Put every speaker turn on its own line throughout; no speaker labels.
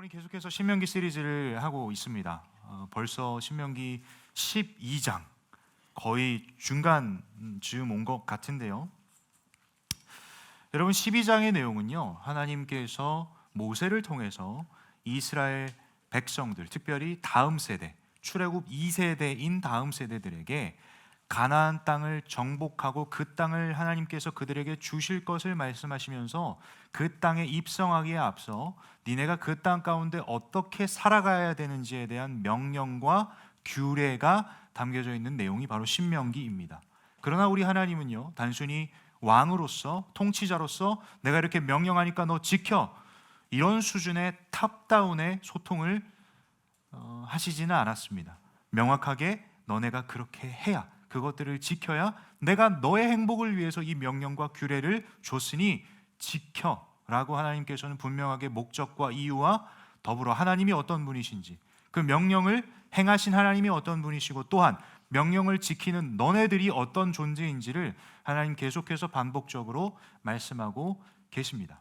여러분 계속해서 신명기 시리즈를 하고 있습니다. 벌써 신명기 12장 거의 중간쯤 온 것 같은데요. 여러분 12장의 내용은요, 하나님께서 모세를 통해서 이스라엘 백성들, 특별히 다음 세대, 출애굽 2세대인 다음 세대들에게 가나안 땅을 정복하고 그 땅을 하나님께서 그들에게 주실 것을 말씀하시면서 그 땅에 입성하기에 앞서 니네가 그 땅 가운데 어떻게 살아가야 되는지에 대한 명령과 규례가 담겨져 있는 내용이 바로 신명기입니다. 그러나 우리 하나님은요, 단순히 왕으로서, 통치자로서 내가 이렇게 명령하니까 너 지켜, 이런 수준의 탑다운의 소통을 하시지는 않았습니다. 명확하게 너네가 그렇게 해야, 그것들을 지켜야 내가 너의 행복을 위해서 이 명령과 규례를 줬으니 지켜라고 하나님께서는 분명하게 목적과 이유와 더불어 하나님이 어떤 분이신지, 그 명령을 행하신 하나님이 어떤 분이시고, 또한 명령을 지키는 너네들이 어떤 존재인지를 하나님 계속해서 반복적으로 말씀하고 계십니다.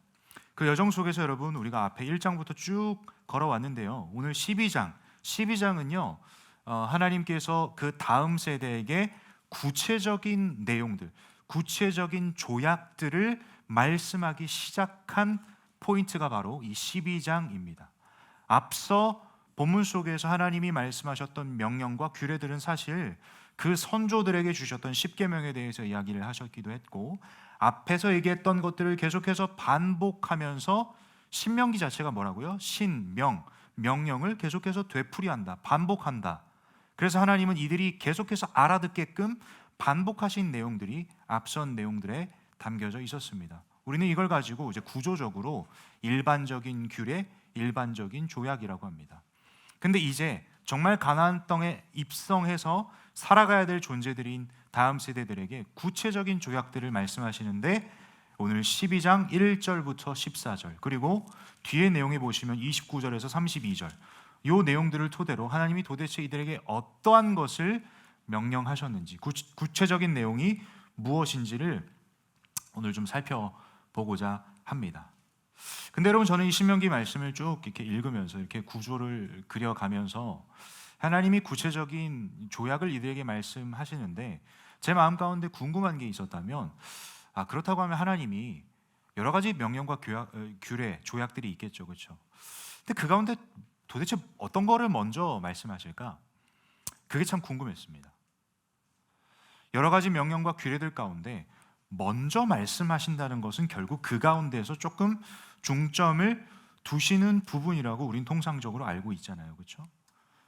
그 여정 속에서 여러분, 우리가 앞에 1장부터 쭉 걸어왔는데요, 오늘 12장은요 하나님께서 그 다음 세대에게 구체적인 내용들, 구체적인 조약들을 말씀하기 시작한 포인트가 바로 이 12장입니다. 앞서 본문 속에서 하나님이 말씀하셨던 명령과 규례들은 사실 그 선조들에게 주셨던 10계명에 대해서 이야기를 하셨기도 했고, 앞에서 얘기했던 것들을 계속해서 반복하면서 신명기 자체가 뭐라고요? 신명, 명령을 계속해서 되풀이한다, 반복한다. 그래서 하나님은 이들이 계속해서 알아듣게끔 반복하신 내용들이 앞선 내용들에 담겨져 있었습니다. 우리는 이걸 가지고 이제 구조적으로 일반적인 규례, 일반적인 조약이라고 합니다. 근데 이제 정말 가나안 땅에 입성해서 살아가야 될 존재들인 다음 세대들에게 구체적인 조약들을 말씀하시는데, 오늘 12장 1절부터 14절, 그리고 뒤에 내용에 보시면 29절에서 32절, 이 내용들을 토대로 하나님이 도대체 이들에게 어떠한 것을 명령하셨는지, 구체적인 내용이 무엇인지를 오늘 좀 살펴보고자 합니다. 근데 여러분, 저는 이 신명기 말씀을 쭉 이렇게 읽으면서 이렇게 구조를 그려가면서 하나님이 구체적인 조약을 이들에게 말씀하시는데 제 마음 가운데 궁금한 게 있었다면, 그렇다고 하면 하나님이 여러 가지 명령과 규례, 조약들이 있겠죠, 그렇죠? 근데 그 가운데 도대체 어떤 거를 먼저 말씀하실까? 그게 참 궁금했습니다. 여러 가지 명령과 규례들 가운데 먼저 말씀하신다는 것은 결국 그 가운데에서 조금 중점을 두시는 부분이라고 우린 통상적으로 알고 있잖아요, 그렇죠?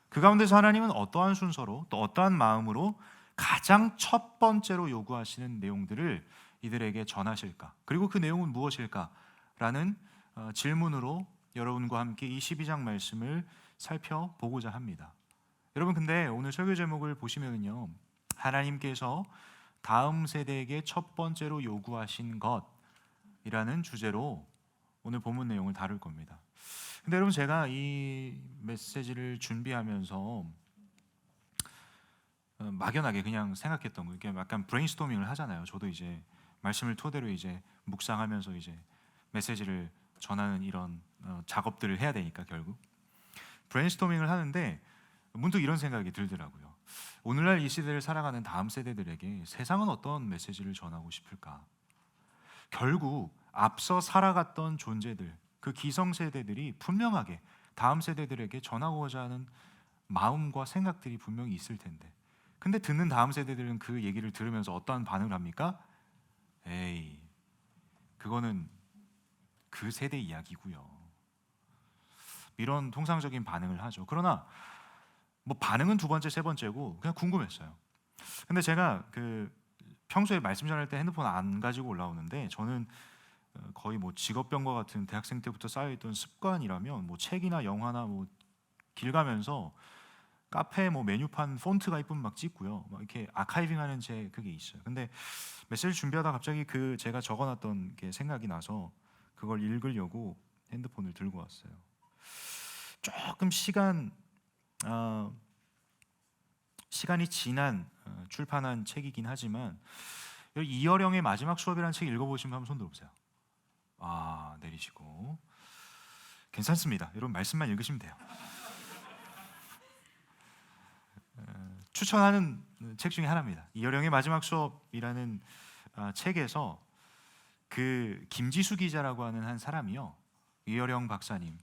그 가운데서 하나님은 어떠한 순서로, 또 어떠한 마음으로 가장 첫 번째로 요구하시는 내용들을 이들에게 전하실까? 그리고 그 내용은 무엇일까라는 질문으로 여러분과 함께 이 12장 말씀을 살펴보고자 합니다. 여러분, 근데 오늘 설교 제목을 보시면요, 하나님께서 다음 세대에게 첫 번째로 요구하신 것이라는 주제로 오늘 본문 내용을 다룰 겁니다. 근데 여러분, 제가 이 메시지를 준비하면서 막연하게 그냥 생각했던 거, 이렇게 약간 브레인스토밍을 하잖아요. 저도 이제 말씀을 토대로 이제 묵상하면서 이제 메시지를 전하는 이런 작업들을 해야 되니까 결국 브레인스토밍을 하는데 문득 이런 생각이 들더라고요. 오늘날 이 시대를 살아가는 다음 세대들에게 세상은 어떤 메시지를 전하고 싶을까? 결국 앞서 살아갔던 존재들, 그 기성세대들이 분명하게 다음 세대들에게 전하고자 하는 마음과 생각들이 분명히 있을 텐데, 근데 듣는 다음 세대들은 그 얘기를 들으면서 어떠한 반응을 합니까? 에이, 그거는 그 세대 이야기고요, 이런 통상적인 반응을 하죠. 그러나 뭐 반응은 두 번째, 세 번째고 그냥 궁금했어요. 근데 제가 그 평소에 말씀 전할 때 핸드폰 안 가지고 올라오는데, 저는 거의 뭐 직업병과 같은 대학생 때부터 쌓여있던 습관이라면 뭐 책이나 영화나 뭐 길 가면서 카페 뭐 메뉴판 폰트가 이쁘면 막 찍고요, 막 이렇게 아카이빙하는 제 그게 있어요. 근데 메시지 준비하다 갑자기 그 제가 적어놨던 게 생각이 나서 그걸 읽으려고 핸드폰을 들고 왔어요. 조금 시간이 지난 출판한 책이긴 하지만, 이어령의 마지막 수업이라는 책 읽어보신 분 한번 손 들어보세요. 내리시고. 괜찮습니다. 여러분 말씀만 읽으시면 돼요. 추천하는 책 중에 하나입니다. 이어령의 마지막 수업이라는 책에서 그 김지수 기자라고 하는 한 사람이요, 이어령 박사님,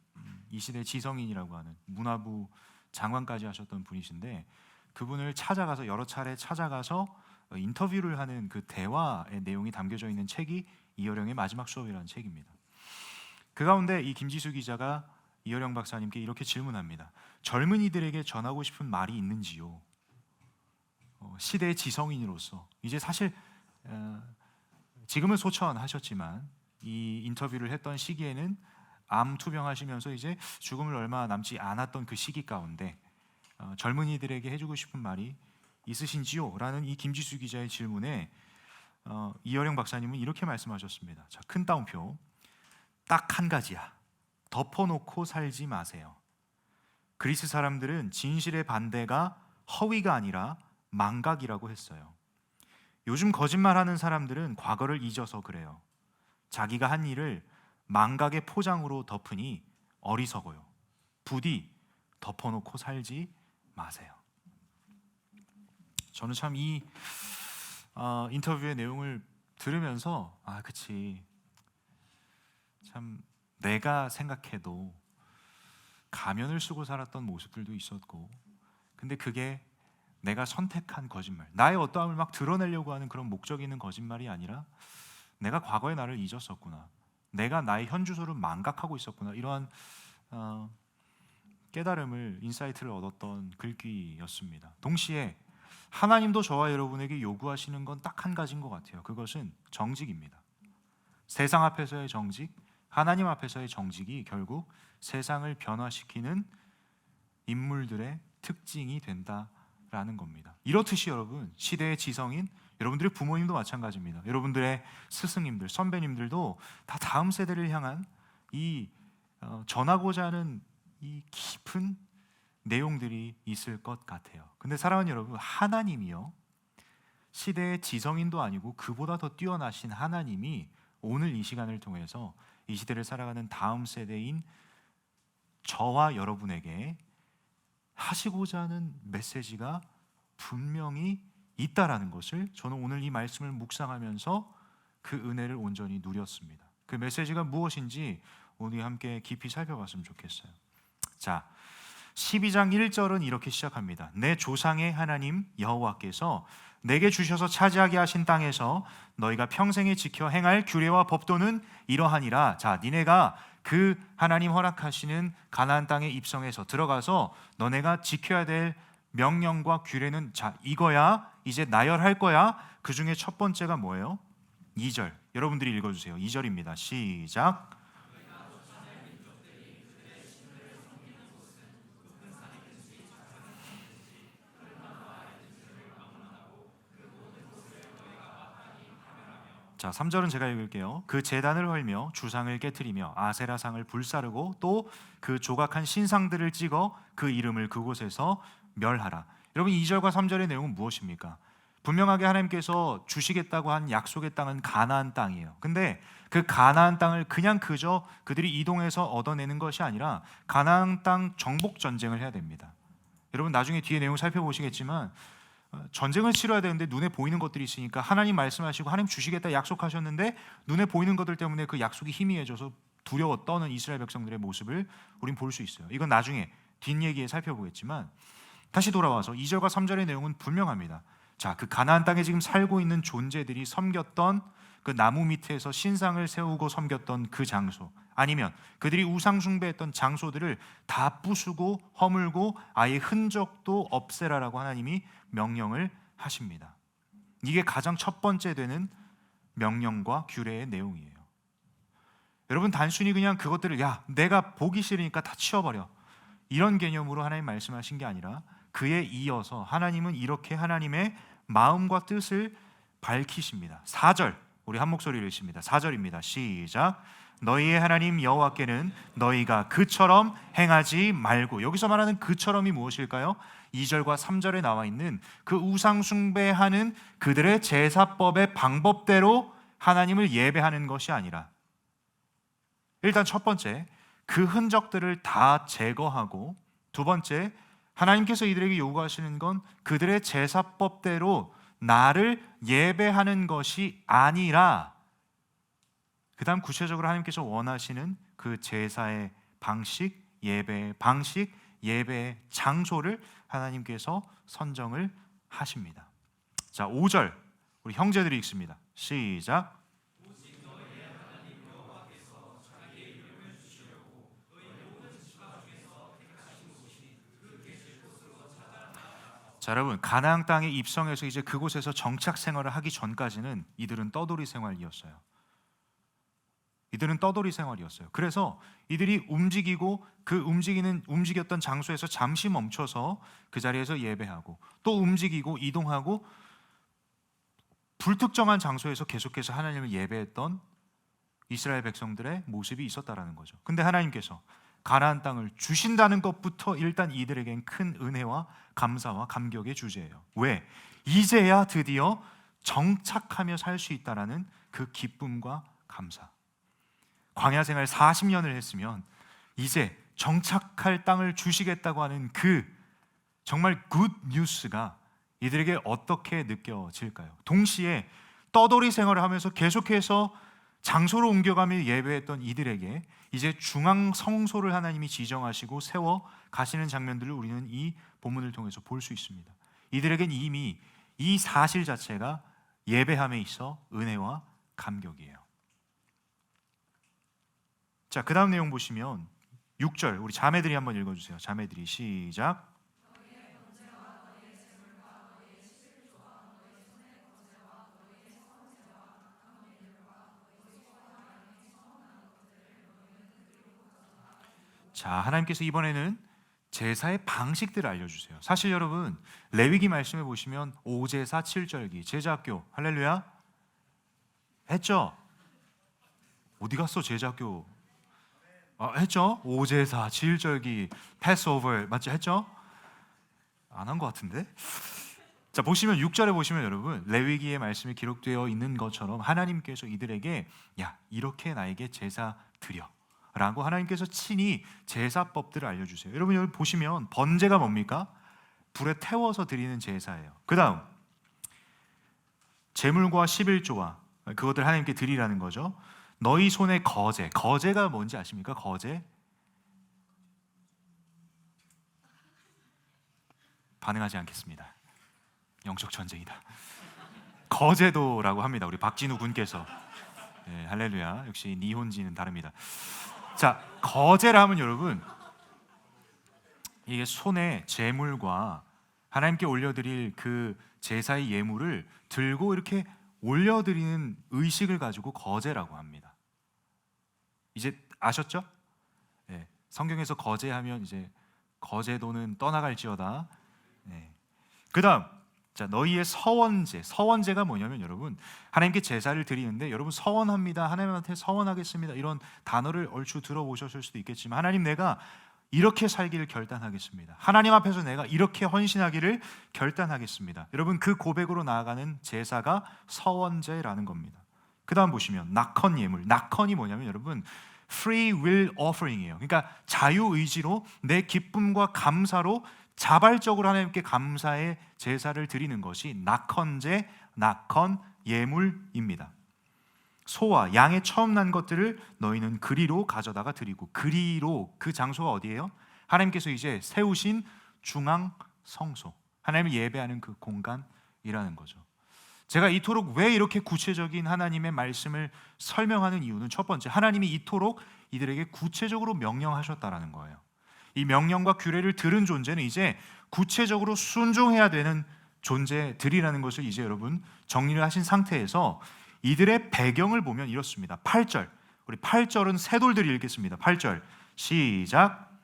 이 시대 지성인이라고 하는 문화부 장관까지 하셨던 분이신데, 그분을 찾아가서 여러 차례 찾아가서 인터뷰를 하는 그 대화의 내용이 담겨져 있는 책이 이어령의 마지막 수업이라는 책입니다. 그 가운데 이 김지수 기자가 이어령 박사님께 이렇게 질문합니다. 젊은이들에게 전하고 싶은 말이 있는지요? 시대의 지성인으로서 이제 사실 지금은 소천하셨지만 이 인터뷰를 했던 시기에는 암 투병하시면서 이제 죽음을 얼마 남지 않았던 그 시기 가운데 젊은이들에게 해주고 싶은 말이 있으신지요? 라는 이 김지수 기자의 질문에 이어령 박사님은 이렇게 말씀하셨습니다. 자, 큰 따옴표. 딱 한 가지야. 덮어놓고 살지 마세요. 그리스 사람들은 진실의 반대가 허위가 아니라 망각이라고 했어요. 요즘 거짓말하는 사람들은 과거를 잊어서 그래요. 자기가 한 일을 망각의 포장으로 덮으니 어리석어요. 부디 덮어놓고 살지 마세요. 저는 참 이 인터뷰의 내용을 들으면서 그치, 참 내가 생각해도 가면을 쓰고 살았던 모습들도 있었고, 근데 그게 내가 선택한 거짓말, 나의 어떠함을 막 드러내려고 하는 그런 목적이 있는 거짓말이 아니라 내가 과거의 나를 잊었었구나, 내가 나의 현 주소를 망각하고 있었구나, 이러한 깨달음을, 인사이트를 얻었던 글귀였습니다. 동시에 하나님도 저와 여러분에게 요구하시는 건 딱 한 가지인 것 같아요. 그것은 정직입니다. 세상 앞에서의 정직, 하나님 앞에서의 정직이 결국 세상을 변화시키는 인물들의 특징이 된다라는 겁니다. 이렇듯이 여러분, 시대의 지성인 여러분들의 부모님도 마찬가지입니다. 여러분들의 스승님들, 선배님들도 다 다음 세대를 향한 이 전하고자 하는 이 깊은 내용들이 있을 것 같아요. 근데 사랑하는 여러분, 하나님이요, 시대의 지성인도 아니고 그보다 더 뛰어나신 하나님이 오늘 이 시간을 통해서 이 시대를 살아가는 다음 세대인 저와 여러분에게 하시고자 하는 메시지가 분명히 있다라는 것을 저는 오늘 이 말씀을 묵상하면서 그 은혜를 온전히 누렸습니다. 그 메시지가 무엇인지 오늘 함께 깊이 살펴봤으면 좋겠어요. 자, 12장 1절은 이렇게 시작합니다. 내 조상의 하나님 여호와께서 내게 주셔서 차지하게 하신 땅에서 너희가 평생에 지켜 행할 규례와 법도는 이러하니라. 자, 니네가 그 하나님 허락하시는 가나안 땅에 입성해서 들어가서 너네가 지켜야 될 명령과 규례는 자, 이거야. 이제 나열할 거야. 그 중에 첫 번째가 뭐예요? 2절. 여러분들이 읽어주세요. 2절입니다. 시작. 자, 3절은 제가 읽을게요. 그 제단을 헐며 주상을 깨트리며 아세라상을 불사르고 또 그 조각한 신상들을 찍어 그 이름을 그곳에서 멸하라. 여러분, 2절과 3절의 내용은 무엇입니까? 분명하게 하나님께서 주시겠다고 한 약속의 땅은 가나안 땅이에요. 근데 그 가나안 땅을 그냥 그저 그들이 이동해서 얻어내는 것이 아니라 가나안 땅 정복 전쟁을 해야 됩니다. 여러분, 나중에 뒤에 내용 살펴보시겠지만 전쟁을 치러야 되는데 눈에 보이는 것들이 있으니까 하나님 말씀하시고 하나님 주시겠다 약속하셨는데 눈에 보이는 것들 때문에 그 약속이 희미해져서 두려워 떠는 이스라엘 백성들의 모습을 우린 볼 수 있어요. 이건 나중에 뒷얘기에 살펴보겠지만 다시 돌아와서 2절과 3절의 내용은 분명합니다. 자, 그 가나안 땅에 지금 살고 있는 존재들이 섬겼던 그 나무 밑에서 신상을 세우고 섬겼던 그 장소, 아니면 그들이 우상 숭배했던 장소들을 다 부수고 허물고 아예 흔적도 없애라라고 하나님이 명령을 하십니다. 이게 가장 첫 번째 되는 명령과 규례의 내용이에요. 여러분, 단순히 그냥 그것들을 내가 보기 싫으니까 다 치워버려, 이런 개념으로 하나님 말씀하신 게 아니라 그에 이어서 하나님은 이렇게 하나님의 마음과 뜻을 밝히십니다. 4절, 우리 한 목소리를 읽습니다. 4절입니다. 시작. 너희의 하나님 여호와께는 너희가 그처럼 행하지 말고. 여기서 말하는 그처럼이 무엇일까요? 2절과 3절에 나와 있는 그 우상 숭배하는 그들의 제사법의 방법대로 하나님을 예배하는 것이 아니라, 일단 첫 번째, 그 흔적들을 다 제거하고, 두 번째, 하나님께서 이들에게 요구하시는 건 그들의 제사법대로 나를 예배하는 것이 아니라, 그 다음 구체적으로 하나님께서 원하시는 그 제사의 방식, 예배의 방식, 예배의 장소를 하나님께서 선정을 하십니다. 자, 5절 우리 형제들이 읽습니다. 시작. 자, 여러분, 가나안 땅에 입성해서 이제 그곳에서 정착 생활을 하기 전까지는 이들은 떠돌이 생활이었어요. 이들은 떠돌이 생활이었어요. 그래서 이들이 움직이고 그 움직였던 장소에서 잠시 멈춰서 그 자리에서 예배하고, 또 움직이고 이동하고 불특정한 장소에서 계속해서 하나님을 예배했던 이스라엘 백성들의 모습이 있었다라는 거죠. 근데 하나님께서 가나안 땅을 주신다는 것부터 일단 이들에겐 큰 은혜와 감사와 감격의 주제예요. 왜? 이제야 드디어 정착하며 살 수 있다라는 그 기쁨과 감사. 광야 생활 40년을 했으면 이제 정착할 땅을 주시겠다고 하는 그 정말 굿 뉴스가 이들에게 어떻게 느껴질까요? 동시에 떠돌이 생활을 하면서 계속해서 장소로 옮겨가며 예배했던 이들에게 이제 중앙 성소를 하나님이 지정하시고 세워 가시는 장면들을 우리는 이 본문을 통해서 볼 수 있습니다. 이들에겐 이미 이 사실 자체가 예배함에 있어 은혜와 감격이에요. 자, 그 다음 내용 보시면 6절 우리 자매들이 한번 읽어주세요. 자매들이 시작. 자, 하나님께서 이번에는 제사의 방식들을 알려주세요. 사실 여러분, 레위기 말씀에 보시면 5제사 7절기 제자학교 할렐루야 했죠? 어디 갔어 제자학교? 했죠? 5제사 7절기 패스오버 맞죠? 했죠? 안 한 것 같은데? 자, 보시면 6절에 보시면 여러분, 레위기의 말씀이 기록되어 있는 것처럼 하나님께서 이들에게 야, 이렇게 나에게 제사 드려 라고 하나님께서 친히 제사법들을 알려주세요. 여러분, 여기 보시면 번제가 뭡니까? 불에 태워서 드리는 제사예요. 그 다음 제물과 11조와 그것들 하나님께 드리라는 거죠. 너희 손에 거제, 거제가 뭔지 아십니까? 거제? 반응하지 않겠습니다. 영적 전쟁이다. 거제도라고 합니다. 우리 박진우 군께서. 네, 할렐루야. 역시 니혼지는 다릅니다. 자, 거제라 하면 여러분, 이게 손에 제물과 하나님께 올려드릴 그 제사의 예물을 들고 이렇게 올려드리는 의식을 가지고 거제라고 합니다. 이제 아셨죠? 네, 성경에서 거제하면 이제 거제도는 떠나갈지어다. 네. 그 다음, 자, 너희의 서원제. 서원제가 뭐냐면 여러분, 하나님께 제사를 드리는데 여러분 서원합니다, 하나님한테 서원하겠습니다, 이런 단어를 얼추 들어보셨을 수도 있겠지만, 하나님 내가 이렇게 살기를 결단하겠습니다, 하나님 앞에서 내가 이렇게 헌신하기를 결단하겠습니다. 여러분, 그 고백으로 나아가는 제사가 서원제라는 겁니다. 그 다음 보시면 낙헌 예물. 낙헌이 뭐냐면 여러분, free will offering이에요. 그러니까 자유의지로 내 기쁨과 감사로 자발적으로 하나님께 감사의 제사를 드리는 것이 낙헌제, 낙헌 예물입니다. 소와 양의 처음 난 것들을 너희는 그리로 가져다가 드리고, 그리로, 그 장소가 어디예요? 하나님께서 이제 세우신 중앙 성소, 하나님을 예배하는 그 공간이라는 거죠. 제가 이토록 왜 이렇게 구체적인 하나님의 말씀을 설명하는 이유는, 첫 번째, 하나님이 이토록 이들에게 구체적으로 명령하셨다라는 거예요. 이 명령과 규례를 들은 존재는 이제 구체적으로 순종해야 되는 존재들이라는 것을 이제 여러분 정리를 하신 상태에서 이들의 배경을 보면 이렇습니다. 8절, 우리 8절은 새 돌들이 읽겠습니다. 8절 시작.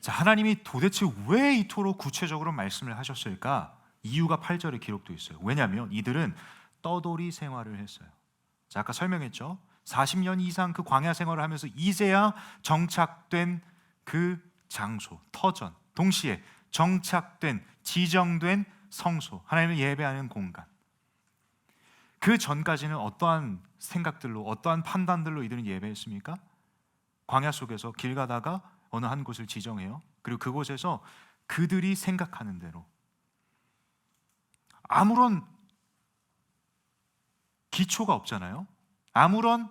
자, 하나님이 도대체 왜 이토록 구체적으로 말씀을 하셨을까? 이유가 8절에 기록되어 있어요. 왜냐하면 이들은 떠돌이 생활을 했어요. 자, 아까 설명했죠. 40년 이상 그 광야 생활을 하면서 이제야 정착된 그 장소, 터전, 동시에 정착된, 지정된 성소, 하나님을 예배하는 공간. 그 전까지는 어떠한 생각들로, 어떠한 판단들로 이들은 예배했습니까? 광야 속에서 길 가다가 어느 한 곳을 지정해요. 그리고 그곳에서 그들이 생각하는 대로, 아무런 기초가 없잖아요. 아무런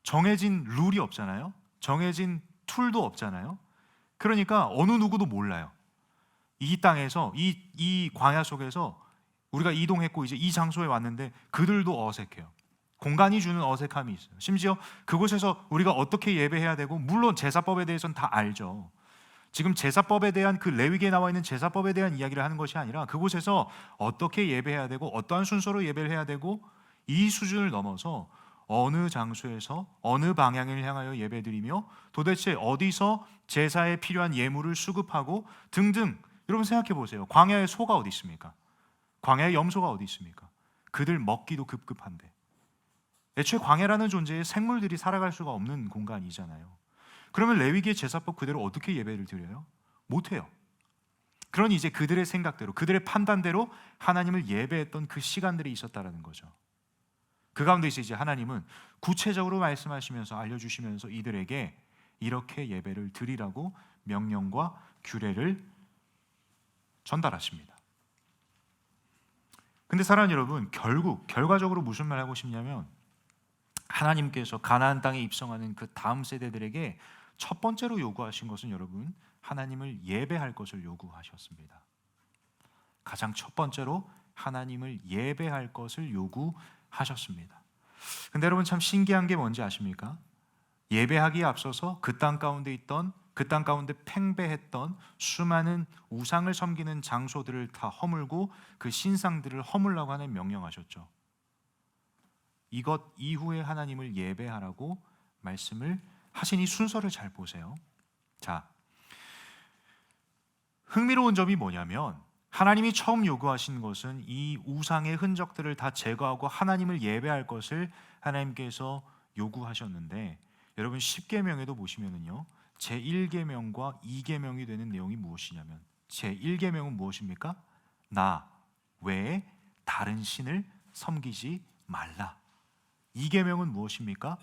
정해진 룰이 없잖아요. 정해진 툴도 없잖아요. 그러니까 어느 누구도 몰라요. 이 땅에서, 이 광야 속에서 우리가 이동했고 이제 이 장소에 왔는데 그들도 어색해요. 공간이 주는 어색함이 있어요. 심지어 그곳에서 우리가 어떻게 예배해야 되고, 물론 제사법에 대해서는 다 알죠. 지금 제사법에 대한, 그 레위기에 나와 있는 제사법에 대한 이야기를 하는 것이 아니라 그곳에서 어떻게 예배해야 되고 어떠한 순서로 예배를 해야 되고, 이 수준을 넘어서 어느 장소에서 어느 방향을 향하여 예배드리며 도대체 어디서 제사에 필요한 예물을 수급하고 등등. 여러분 생각해 보세요. 광야에 소가 어디 있습니까? 광야에 염소가 어디 있습니까? 그들 먹기도 급급한데. 애초에 광야라는 존재에 생물들이 살아갈 수가 없는 공간이잖아요. 그러면 레위기의 제사법 그대로 어떻게 예배를 드려요? 못해요. 그러니 이제 그들의 생각대로, 그들의 판단대로 하나님을 예배했던 그 시간들이 있었다라는 거죠. 그 가운데서 이제 하나님은 구체적으로 말씀하시면서, 알려주시면서 이들에게 이렇게 예배를 드리라고 명령과 규례를 전달하십니다. 근데 사랑하는 여러분, 결과적으로 무슨 말 하고 싶냐면, 하나님께서 가나안 땅에 입성하는 그 다음 세대들에게 첫 번째로 요구하신 것은, 여러분, 하나님을 예배할 것을 요구하셨습니다. 가장 첫 번째로 하나님을 예배할 것을 요구하셨습니다. 근데 여러분 참 신기한 게 뭔지 아십니까? 예배하기에 앞서서 그 땅 가운데 있던, 그 땅 가운데 팽배했던 수많은 우상을 섬기는 장소들을 다 허물고 그 신상들을 허물라고 하는 명령하셨죠. 이것 이후에 하나님을 예배하라고 말씀을 하신 이 순서를 잘 보세요. 자, 흥미로운 점이 뭐냐면, 하나님이 처음 요구하신 것은 이 우상의 흔적들을 다 제거하고 하나님을 예배할 것을 하나님께서 요구하셨는데, 여러분 10계명에도 보시면은요, 제1계명과 2계명이 되는 내용이 무엇이냐면, 제1계명은 무엇입니까? 나 외에 다른 신을 섬기지 말라. 2계명은 무엇입니까?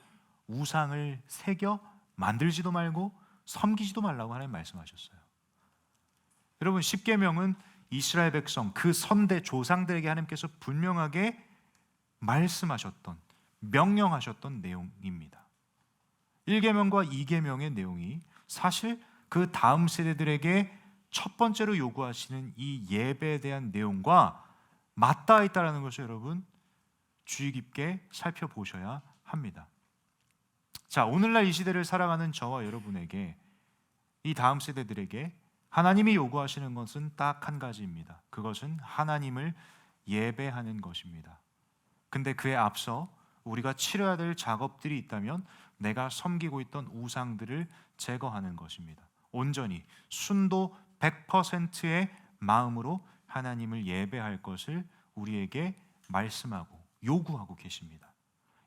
우상을 새겨 만들지도 말고 섬기지도 말라고 하나님 말씀하셨어요. 여러분 10계명은 이스라엘 백성, 그 선대 조상들에게 하나님께서 분명하게 말씀하셨던, 명령하셨던 내용입니다. 1계명과 2계명의 내용이 사실 그 다음 세대들에게 첫 번째로 요구하시는 이 예배에 대한 내용과 맞닿아 있다는 것을 여러분 주의 깊게 살펴보셔야 합니다. 자, 오늘날 이 시대를 살아가는 저와 여러분에게, 이 다음 세대들에게 하나님이 요구하시는 것은 딱 한 가지입니다. 그것은 하나님을 예배하는 것입니다. 근데 그에 앞서 우리가 치러야 될 작업들이 있다면 내가 섬기고 있던 우상들을 제거하는 것입니다. 온전히 순도 100%의 마음으로 하나님을 예배할 것을 우리에게 말씀하고 요구하고 계십니다.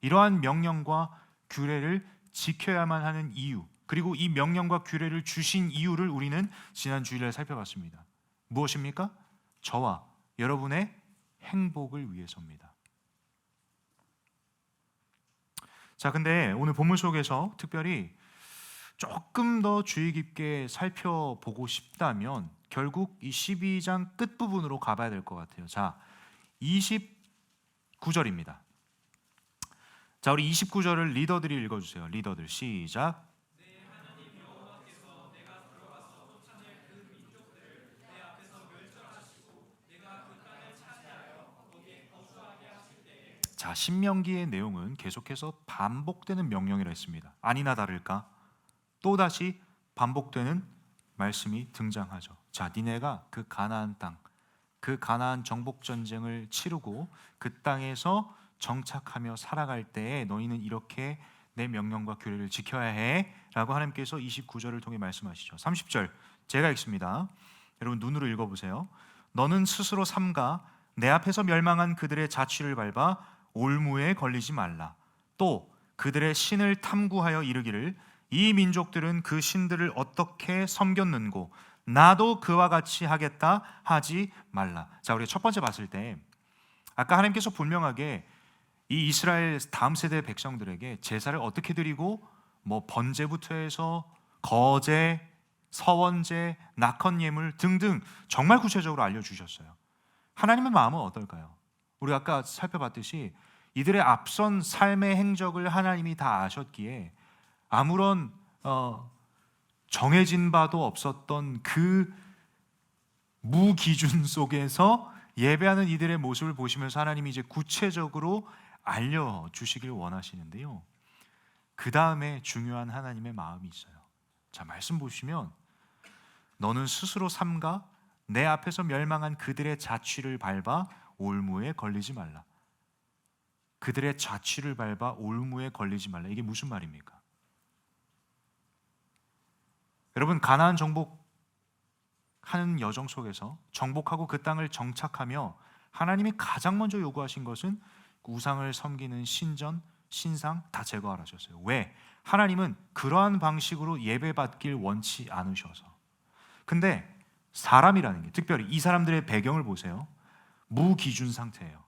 이러한 명령과 규례를 지켜야만 하는 이유, 그리고 이 명령과 규례를 주신 이유를 우리는 지난 주일에 살펴봤습니다. 무엇입니까? 저와 여러분의 행복을 위해서입니다. 자, 근데 오늘 본문 속에서 특별히 조금 더 주의 깊게 살펴보고 싶다면 결국 이 12장 끝부분으로 가봐야 될 것 같아요. 자, 29절입니다. 자, 우리 29절을 리더들이 읽어주세요. 리더들 시작. 자, 신명기의 내용은 계속해서 반복되는 명령이라 했습니다. 아니나 다를까 또다시 반복되는 말씀이 등장하죠. 자, 니네가 그 가나안 땅, 그 가나안 정복 전쟁을 치르고 그 땅에서 정착하며 살아갈 때에 너희는 이렇게 내 명령과 규례를 지켜야 해 라고 하나님께서 29절을 통해 말씀하시죠. 30절 제가 읽습니다. 여러분 눈으로 읽어보세요. 너는 스스로 삼가 내 앞에서 멸망한 그들의 자취를 밟아 올무에 걸리지 말라. 또 그들의 신을 탐구하여 이르기를 이 민족들은 그 신들을 어떻게 섬겼는고 나도 그와 같이 하겠다 하지 말라. 자, 우리가 첫 번째 봤을 때 아까 하나님께서 분명하게 이 이스라엘 다음 세대 백성들에게 제사를 어떻게 드리고 뭐 번제부터 해서 거제, 서원제, 낙헌 예물 등등 정말 구체적으로 알려주셨어요. 하나님의 마음은 어떨까요? 우리 아까 살펴봤듯이 이들의 앞선 삶의 행적을 하나님이 다 아셨기에 아무런 정해진 바도 없었던 그 무기준 속에서 예배하는 이들의 모습을 보시면서 하나님이 이제 구체적으로 알려주시길 원하시는데요, 그 다음에 중요한 하나님의 마음이 있어요. 자, 말씀 보시면 너는 스스로 삼가 내 앞에서 멸망한 그들의 자취를 밟아 올무에 걸리지 말라. 그들의 자취를 밟아 올무에 걸리지 말라. 이게 무슨 말입니까? 여러분, 가나안 정복하는 여정 속에서 정복하고 그 땅을 정착하며 하나님이 가장 먼저 요구하신 것은 우상을 섬기는 신전, 신상 다 제거하라셨어요. 왜? 하나님은 그러한 방식으로 예배받길 원치 않으셔서. 근데 사람이라는 게, 특별히 이 사람들의 배경을 보세요. 무기준 상태예요.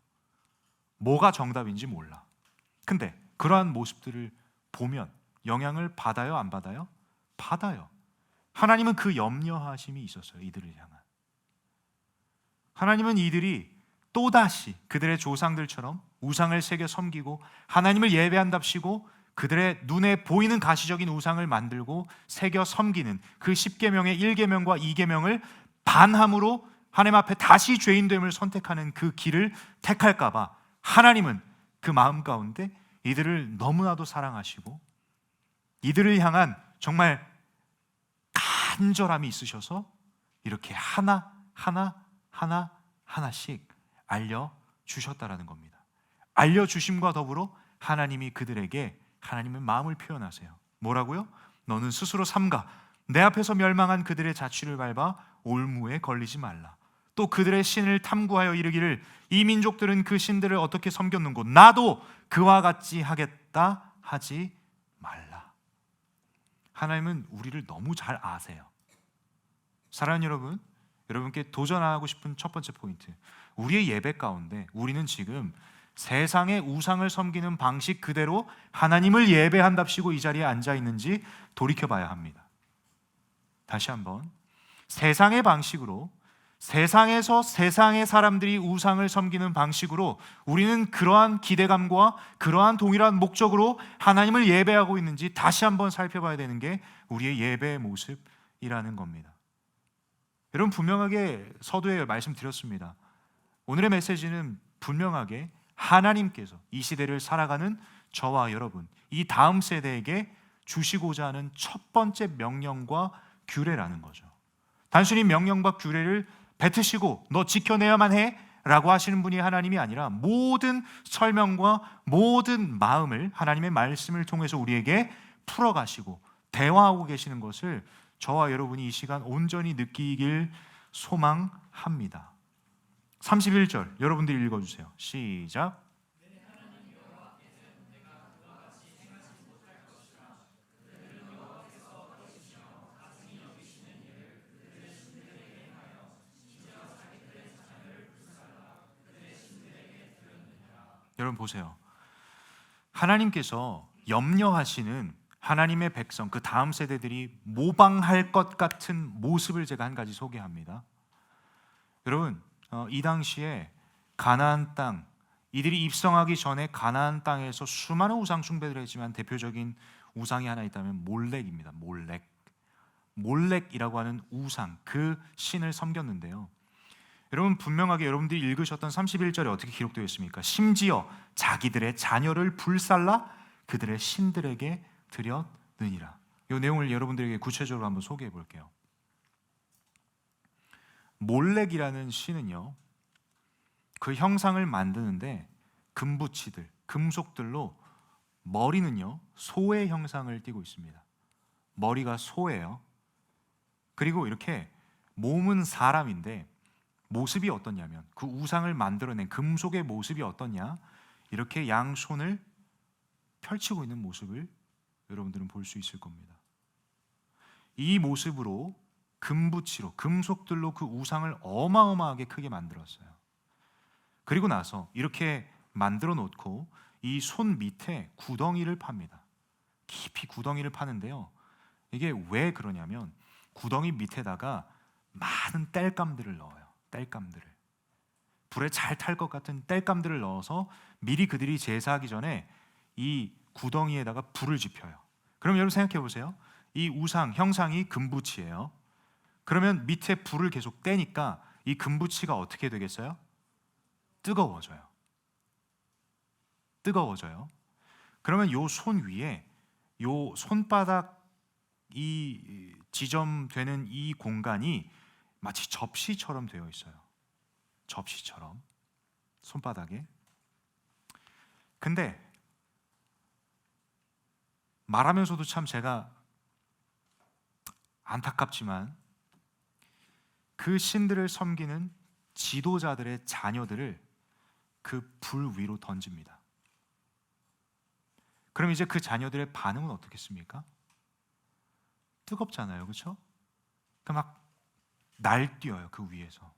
뭐가 정답인지 몰라. 근데 그러한 모습들을 보면 영향을 받아요, 안 받아요? 받아요. 하나님은 그 염려하심이 있었어요, 이들을 향한. 하나님은 이들이 또다시 그들의 조상들처럼 우상을 새겨 섬기고 하나님을 예배한답시고 그들의 눈에 보이는 가시적인 우상을 만들고 새겨 섬기는 그 10계명의 1계명과 2계명을 반함으로 하나님 앞에 다시 죄인됨을 선택하는 그 길을 택할까 봐 하나님은 그 마음 가운데 이들을 너무나도 사랑하시고 이들을 향한 정말 간절함이 있으셔서 이렇게 하나씩 알려주셨다라는 겁니다. 알려주심과 더불어 하나님이 그들에게 하나님의 마음을 표현하세요. 뭐라고요? 너는 스스로 삼가 내 앞에서 멸망한 그들의 자취를 밟아 올무에 걸리지 말라. 또 그들의 신을 탐구하여 이르기를 이 민족들은 그 신들을 어떻게 섬겼는고 나도 그와 같이 하겠다 하지 말라. 하나님은 우리를 너무 잘 아세요. 사랑하는 여러분, 여러분께 도전하고 싶은 첫 번째 포인트, 우리의 예배 가운데 우리는 지금 세상의 우상을 섬기는 방식 그대로 하나님을 예배한답시고 이 자리에 앉아 있는지 돌이켜봐야 합니다. 다시 한번, 세상의 방식으로, 세상에서 세상의 사람들이 우상을 섬기는 방식으로 우리는 그러한 기대감과 그러한 동일한 목적으로 하나님을 예배하고 있는지 다시 한번 살펴봐야 되는 게 우리의 예배의 모습이라는 겁니다. 여러분, 분명하게 서두에 말씀드렸습니다. 오늘의 메시지는 분명하게 하나님께서 이 시대를 살아가는 저와 여러분, 이 다음 세대에게 주시고자 하는 첫 번째 명령과 규례라는 거죠. 단순히 명령과 규례를 뱉으시고 너 지켜내야만 해 라고 하시는 분이 하나님이 아니라 모든 설명과 모든 마음을 하나님의 말씀을 통해서 우리에게 풀어가시고 대화하고 계시는 것을 저와 여러분이 이 시간 온전히 느끼길 소망합니다. 31절 여러분들이 읽어주세요. 시작. 여러분 보세요. 하나님께서 염려하시는 하나님의 백성, 그 다음 세대들이 모방할 것 같은 모습을 제가 한 가지 소개합니다. 여러분, 이 당시에 가나안 땅, 이들이 입성하기 전에 가나안 땅에서 수많은 우상 숭배를 했지만 대표적인 우상이 하나 있다면 몰렉입니다. 몰렉이라고 하는 우상, 그 신을 섬겼는데요, 여러분 분명하게 여러분들이 읽으셨던 31절에 어떻게 기록되어 있습니까? 심지어 자기들의 자녀를 불살라 그들의 신들에게 드렸느니라. 이 내용을 여러분들에게 구체적으로 한번 소개해 볼게요. 몰렉이라는 신은요, 그 형상을 만드는데 금붙이들, 금속들로 머리는요 소의 형상을 띠고 있습니다. 머리가 소예요. 그리고 이렇게 몸은 사람인데 모습이 어떠냐면, 그 우상을 만들어낸 금속의 모습이 어떠냐, 이렇게 양손을 펼치고 있는 모습을 여러분들은 볼 수 있을 겁니다. 이 모습으로 금붙이로, 금속들로 그 우상을 어마어마하게 크게 만들었어요. 그리고 나서 이렇게 만들어 놓고 이 손 밑에 구덩이를 팝니다. 깊이 구덩이를 파는데요. 이게 왜 그러냐면 구덩이 밑에다가 많은 땔감들을 넣어요. 땔감들을. 불에 잘 탈 것 같은 땔감들을 넣어서 미리 그들이 제사하기 전에 이 구덩이에다가 불을 지펴요. 그럼 여러분 생각해 보세요. 이 우상, 형상이 금붙이에요. 그러면 밑에 불을 계속 떼니까 이 금붙이가 어떻게 되겠어요? 뜨거워져요. 뜨거워져요. 그러면 요 손 위에 요 손바닥 이 지점되는 이 공간이 마치 접시처럼 되어 있어요. 접시처럼 손바닥에. 근데 말하면서도 참 제가 안타깝지만 그 신들을 섬기는 지도자들의 자녀들을 그 불 위로 던집니다. 그럼 이제 그 자녀들의 반응은 어떻겠습니까? 뜨겁잖아요, 그렇죠? 막 날뛰어요, 그 위에서.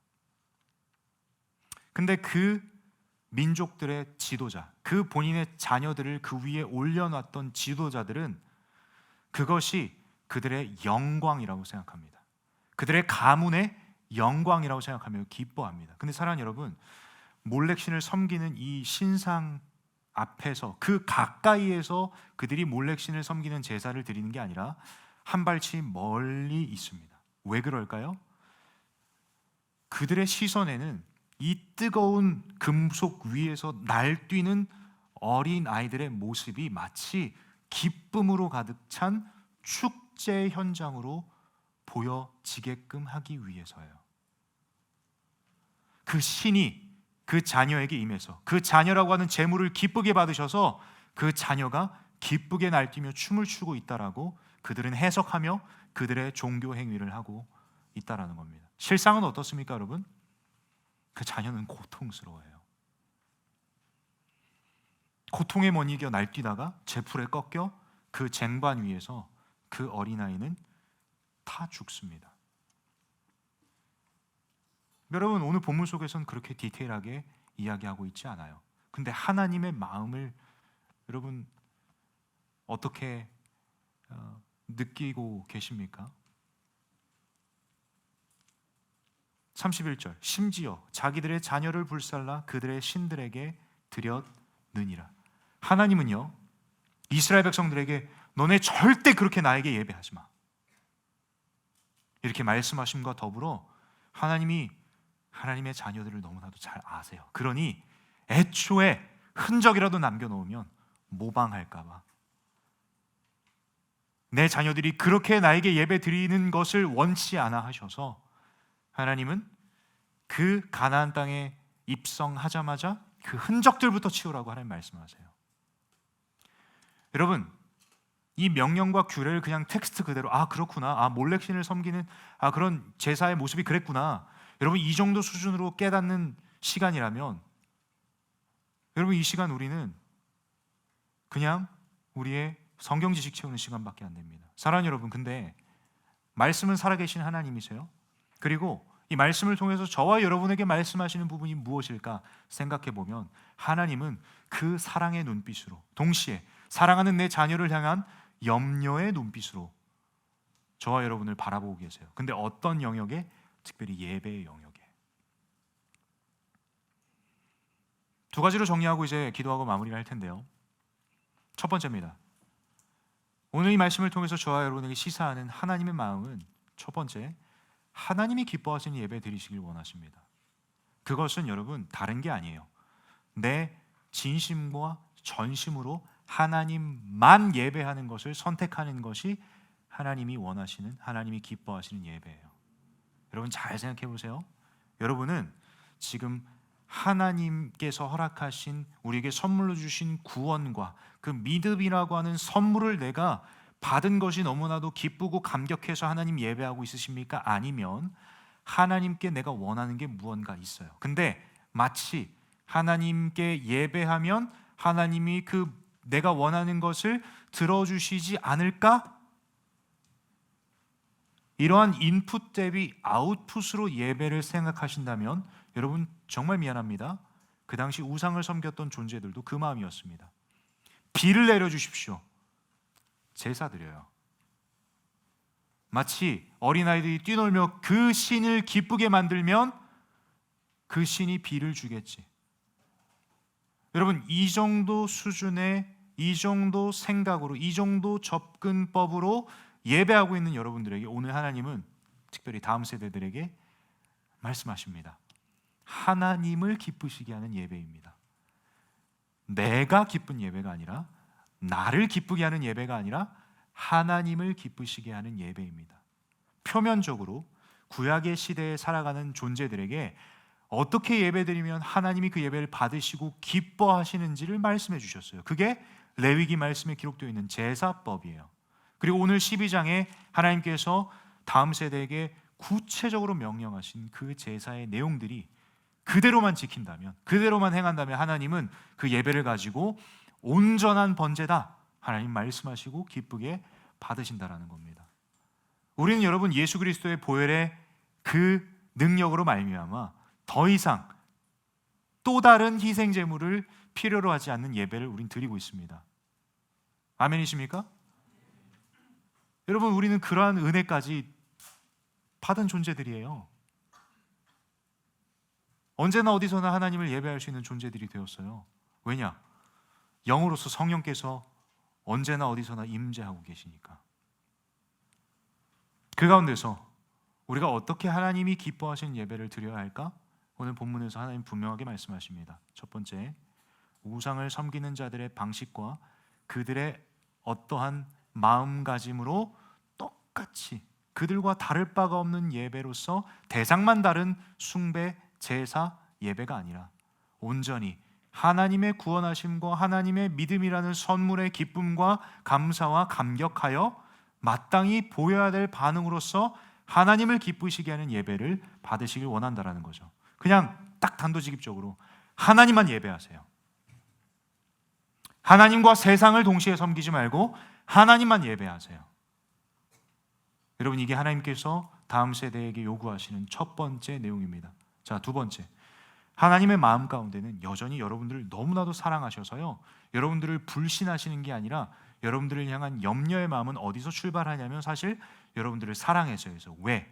근데 그 민족들의 지도자, 그 본인의 자녀들을 그 위에 올려놨던 지도자들은 그것이 그들의 영광이라고 생각합니다. 그들의 가문의 영광이라고 생각하며 기뻐합니다. 근데 사랑하는 여러분, 몰렉신을 섬기는 이 신상 앞에서 그 가까이에서 그들이 몰렉신을 섬기는 제사를 드리는 게 아니라 한 발치 멀리 있습니다. 왜 그럴까요? 그들의 시선에는 이 뜨거운 금속 위에서 날뛰는 어린 아이들의 모습이 마치 기쁨으로 가득 찬 축제 현장으로 보여지게끔 하기 위해서예요. 그 신이 그 자녀에게 임해서 그 자녀라고 하는 재물을 기쁘게 받으셔서 그 자녀가 기쁘게 날뛰며 춤을 추고 있다라고 그들은 해석하며 그들의 종교 행위를 하고 있다라는 겁니다. 실상은 어떻습니까, 여러분? 그 자녀는 고통스러워해요. 고통에 못 이겨 날뛰다가 제풀에 꺾여 그 쟁반 위에서 그 어린아이는 타 죽습니다. 여러분, 오늘 본문 속에서는 그렇게 디테일하게 이야기하고 있지 않아요. 근데 하나님의 마음을 여러분 어떻게 느끼고 계십니까? 31절, 심지어 자기들의 자녀를 불살라 그들의 신들에게 드렸느니라. 하나님은요, 이스라엘 백성들에게 너네 절대 그렇게 나에게 예배하지 마, 이렇게 말씀하심과 더불어 하나님이 하나님의 자녀들을 너무나도 잘 아세요. 그러니 애초에 흔적이라도 남겨놓으면 모방할까 봐, 내 자녀들이 그렇게 나에게 예배 드리는 것을 원치 않아 하셔서 하나님은 그 가나안 땅에 입성하자마자 그 흔적들부터 치우라고 하나님 말씀하세요. 여러분, 이 명령과 규례를 그냥 텍스트 그대로 그렇구나, 몰렉신을 섬기는 그런 제사의 모습이 그랬구나, 여러분 이 정도 수준으로 깨닫는 시간이라면 여러분 이 시간 우리는 그냥 우리의 성경 지식 채우는 시간밖에 안 됩니다. 사랑하는 여러분, 근데 말씀은 살아계신 하나님이세요. 그리고 이 말씀을 통해서 저와 여러분에게 말씀하시는 부분이 무엇일까 생각해 보면 하나님은 그 사랑의 눈빛으로, 동시에 사랑하는 내 자녀를 향한 염려의 눈빛으로 저와 여러분을 바라보고 계세요. 근데 어떤 영역에? 특별히 예배의 영역에. 두 가지로 정리하고 이제 기도하고 마무리를 할 텐데요. 첫 번째입니다. 오늘 이 말씀을 통해서 저와 여러분에게 시사하는 하나님의 마음은 첫 번째, 하나님이 기뻐하시는 예배 드리시길 원하십니다. 그것은 여러분 다른 게 아니에요. 내 진심과 전심으로 하나님만 예배하는 것을 선택하는 것이 하나님이 원하시는, 하나님이 기뻐하시는 예배예요. 여러분 잘 생각해 보세요. 여러분은 지금 하나님께서 허락하신, 우리에게 선물로 주신 구원과 그 믿음이라고 하는 선물을 내가 받은 것이 너무나도 기쁘고 감격해서 하나님 예배하고 있으십니까? 아니면 하나님께 내가 원하는 게 무언가 있어요. 근데 마치 하나님께 예배하면 하나님이 그 내가 원하는 것을 들어주시지 않을까? 이러한 인풋 대비 아웃풋으로 예배를 생각하신다면 여러분 정말 미안합니다. 그 당시 우상을 섬겼던 존재들도 그 마음이었습니다. 비를 내려주십시오. 제사 드려요. 마치 어린아이들이 뛰놀며 그 신을 기쁘게 만들면 그 신이 비를 주겠지. 여러분, 이 정도 수준의, 이 정도 생각으로, 이 정도 접근법으로 예배하고 있는 여러분들에게 오늘 하나님은 특별히 다음 세대들에게 말씀하십니다. 하나님을 기쁘시게 하는 예배입니다. 내가 기쁜 예배가 아니라, 나를 기쁘게 하는 예배가 아니라 하나님을 기쁘시게 하는 예배입니다. 표면적으로 구약의 시대에 살아가는 존재들에게 어떻게 예배드리면 하나님이 그 예배를 받으시고 기뻐하시는지를 말씀해 주셨어요. 그게 레위기 말씀에 기록되어 있는 제사법이에요. 그리고 오늘 12장에 하나님께서 다음 세대에게 구체적으로 명령하신 그 제사의 내용들이 그대로만 지킨다면, 그대로만 행한다면 하나님은 그 예배를 가지고 온전한 번제다, 하나님 말씀하시고 기쁘게 받으신다라는 겁니다. 우리는 여러분 예수 그리스도의 보혈의 그 능력으로 말미암아 더 이상 또 다른 희생 제물을 필요로 하지 않는 예배를 우린 드리고 있습니다. 아멘이십니까? 여러분, 우리는 그러한 은혜까지 받은 존재들이에요. 언제나 어디서나 하나님을 예배할 수 있는 존재들이 되었어요. 왜냐? 영으로서 성령께서 언제나 어디서나 임재하고 계시니까. 그 가운데서 우리가 어떻게 하나님이 기뻐하시는 예배를 드려야 할까? 오늘 본문에서 하나님 분명하게 말씀하십니다. 첫 번째, 우상을 섬기는 자들의 방식과 그들의 어떠한 마음가짐으로 똑같이 그들과 다를 바가 없는 예배로서 대상만 다른 숭배, 제사, 예배가 아니라 온전히 하나님의 구원하심과 하나님의 믿음이라는 선물의 기쁨과 감사와 감격하여 마땅히 보여야 될 반응으로서 하나님을 기쁘시게 하는 예배를 받으시길 원한다라는 거죠. 그냥 딱 단도직입적으로 하나님만 예배하세요. 하나님과 세상을 동시에 섬기지 말고 하나님만 예배하세요. 여러분, 이게 하나님께서 다음 세대에게 요구하시는 첫 번째 내용입니다. 자, 두 번째, 하나님의 마음 가운데는 여전히 여러분들을 너무나도 사랑하셔서요, 여러분들을 불신하시는 게 아니라 여러분들을 향한 염려의 마음은 어디서 출발하냐면 사실 여러분들을 사랑해서여서. 왜?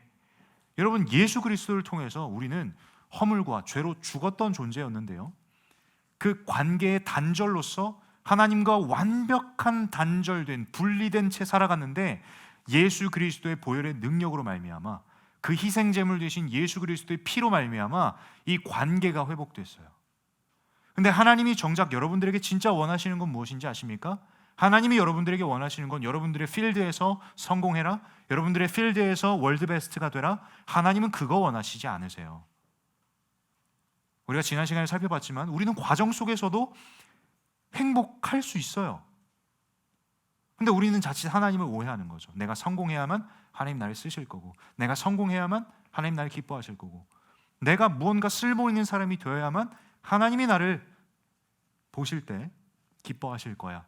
여러분, 예수 그리스도를 통해서 우리는 허물과 죄로 죽었던 존재였는데요, 그 관계의 단절로서 하나님과 완벽한 단절된, 분리된 채 살아갔는데 예수 그리스도의 보혈의 능력으로 말미암아, 그 희생제물 되신 예수 그리스도의 피로 말미암아 이 관계가 회복됐어요. 근데 하나님이 정작 여러분들에게 진짜 원하시는 건 무엇인지 아십니까? 하나님이 여러분들에게 원하시는 건 여러분들의 필드에서 성공해라, 여러분들의 필드에서 월드베스트가 되라. 하나님은 그거 원하시지 않으세요. 우리가 지난 시간에 살펴봤지만 우리는 과정 속에서도 행복할 수 있어요. 근데 우리는 자칫 하나님을 오해하는 거죠. 내가 성공해야만 하나님 나를 쓰실 거고, 내가 성공해야만 하나님 나를 기뻐하실 거고, 내가 무언가 쓸모 있는 사람이 되어야만 하나님이 나를 보실 때 기뻐하실 거야.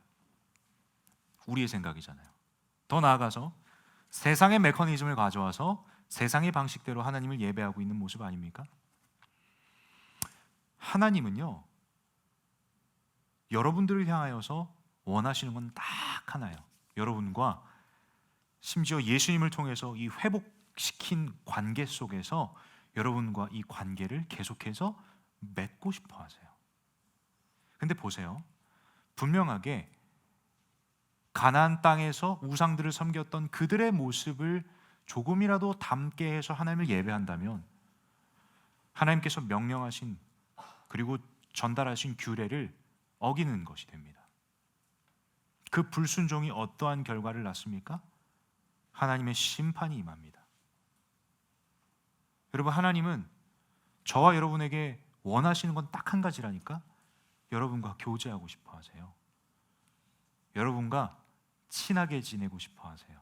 우리의 생각이잖아요. 더 나아가서 세상의 메커니즘을 가져와서 세상의 방식대로 하나님을 예배하고 있는 모습 아닙니까? 하나님은요, 여러분들을 향하여서 원하시는 건 딱 하나예요. 여러분과 심지어 예수님을 통해서 이 회복시킨 관계 속에서 여러분과 이 관계를 계속해서 맺고 싶어 하세요. 근데 보세요, 분명하게 가나안 땅에서 우상들을 섬겼던 그들의 모습을 조금이라도 담게 해서 하나님을 예배한다면 하나님께서 명령하신 그리고 전달하신 규례를 어기는 것이 됩니다. 그 불순종이 어떠한 결과를 낳습니까? 하나님의 심판이 임합니다. 여러분, 하나님은 저와 여러분에게 원하시는 건 딱 한 가지라니까. 여러분과 교제하고 싶어 하세요. 여러분과 친하게 지내고 싶어 하세요.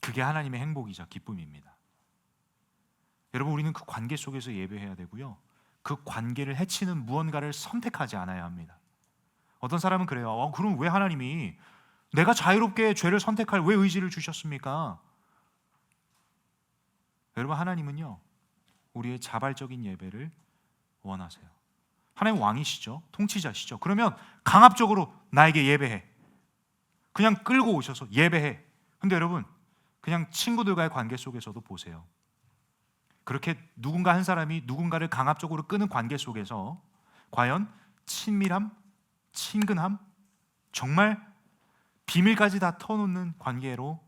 그게 하나님의 행복이자 기쁨입니다. 여러분, 우리는 그 관계 속에서 예배해야 되고요, 그 관계를 해치는 무언가를 선택하지 않아야 합니다. 어떤 사람은 그래요. 그럼 왜 하나님이 내가 자유롭게 죄를 선택할 왜 의지를 주셨습니까? 여러분, 하나님은요, 우리의 자발적인 예배를 원하세요. 하나님 왕이시죠. 통치자시죠. 그러면 강압적으로 나에게 예배해. 그냥 끌고 오셔서 예배해. 근데 여러분, 그냥 친구들과의 관계 속에서도 보세요. 그렇게 누군가 한 사람이 누군가를 강압적으로 끄는 관계 속에서 과연 친밀함, 친근함, 정말 비밀까지 다 터놓는 관계로